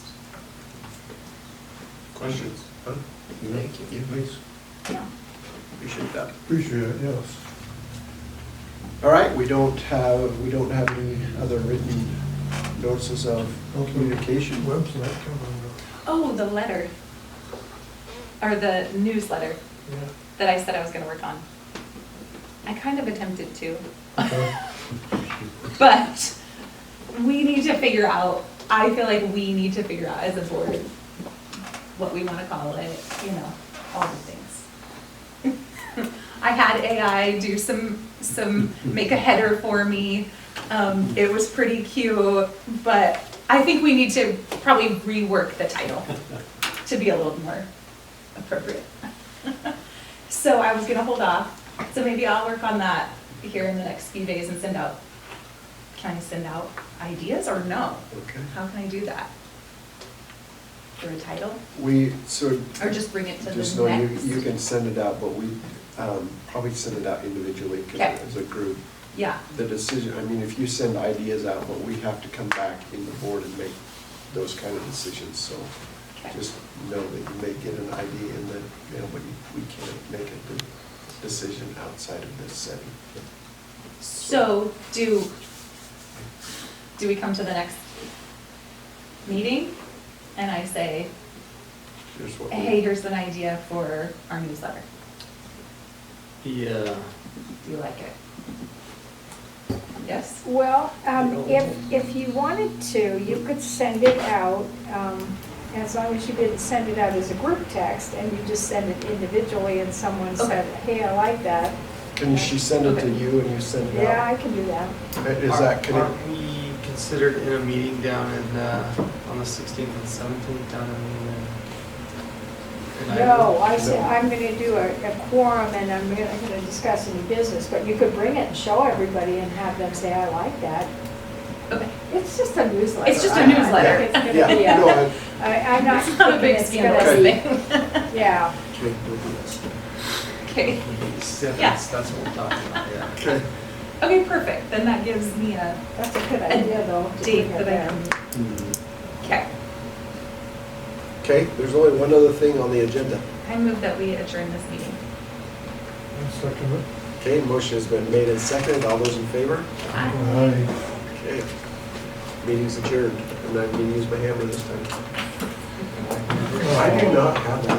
Questions? Huh? Thank you. Please. Yeah. Appreciate that. Appreciate it, yes. All right, we don't have any other written notices of communication. Website coming up. Oh, the letter. Or the newsletter Yeah. that I said I was gonna work on. I kind of attempted to. Okay. But we need to figure out, I feel like we need to figure out as a board what we want to call it, you know, all the things. I had AI do make a header for me. It was pretty cute, but I think we need to probably rework the title to be a little more appropriate. So I was gonna hold off, so maybe I'll work on that here in the next few days and can I send out ideas or no? Okay. How can I do that? For a title? Or just bring it to the just know next? you can send it out, but we probably send it out individually Okay. as a group. Yeah, The decision, I mean, if you send ideas out, but we have to come back in the board and make those kind of decisions, so okay. just know that you may get an idea and that, you know, but we can't make a decision outside of this setting. So do we come to the next meeting and I say, Here's what hey, here's an idea for our newsletter. Yeah. Do you like it? Yes? Well, if you wanted to, you could send it out, as long as you didn't send it out as a group text and you just send it individually and someone said, hey, I like that. Can she send it to you and you send it Yeah, out? I can do that. Is that, can Aren't it, we considered in a meeting down in, on the 16th and 17th down in No, I said, I'm gonna do a quorum and I'm gonna discuss any business, but you could bring it and show everybody and have them say, I like that. Okay. It's just a newsletter. It's just a I don't newsletter. think it's yeah, gonna be no, I'm not It's not a thinking big it's scandalous gonna thing. be, yeah. okay, we'll do this. Okay. Yeah, that's what we're talking about, yeah. Okay. Okay, perfect. Then that gives me a That's a good idea, though. to date bring it that I there. can. Okay. Okay, there's only one other thing on the agenda. I move that we adjourn this meeting. I second it. Okay, motion has been made and seconded. All those in favor? Aye. Okay. Meeting's adjourned. And I'm gonna use my hammer this time. I do not have that.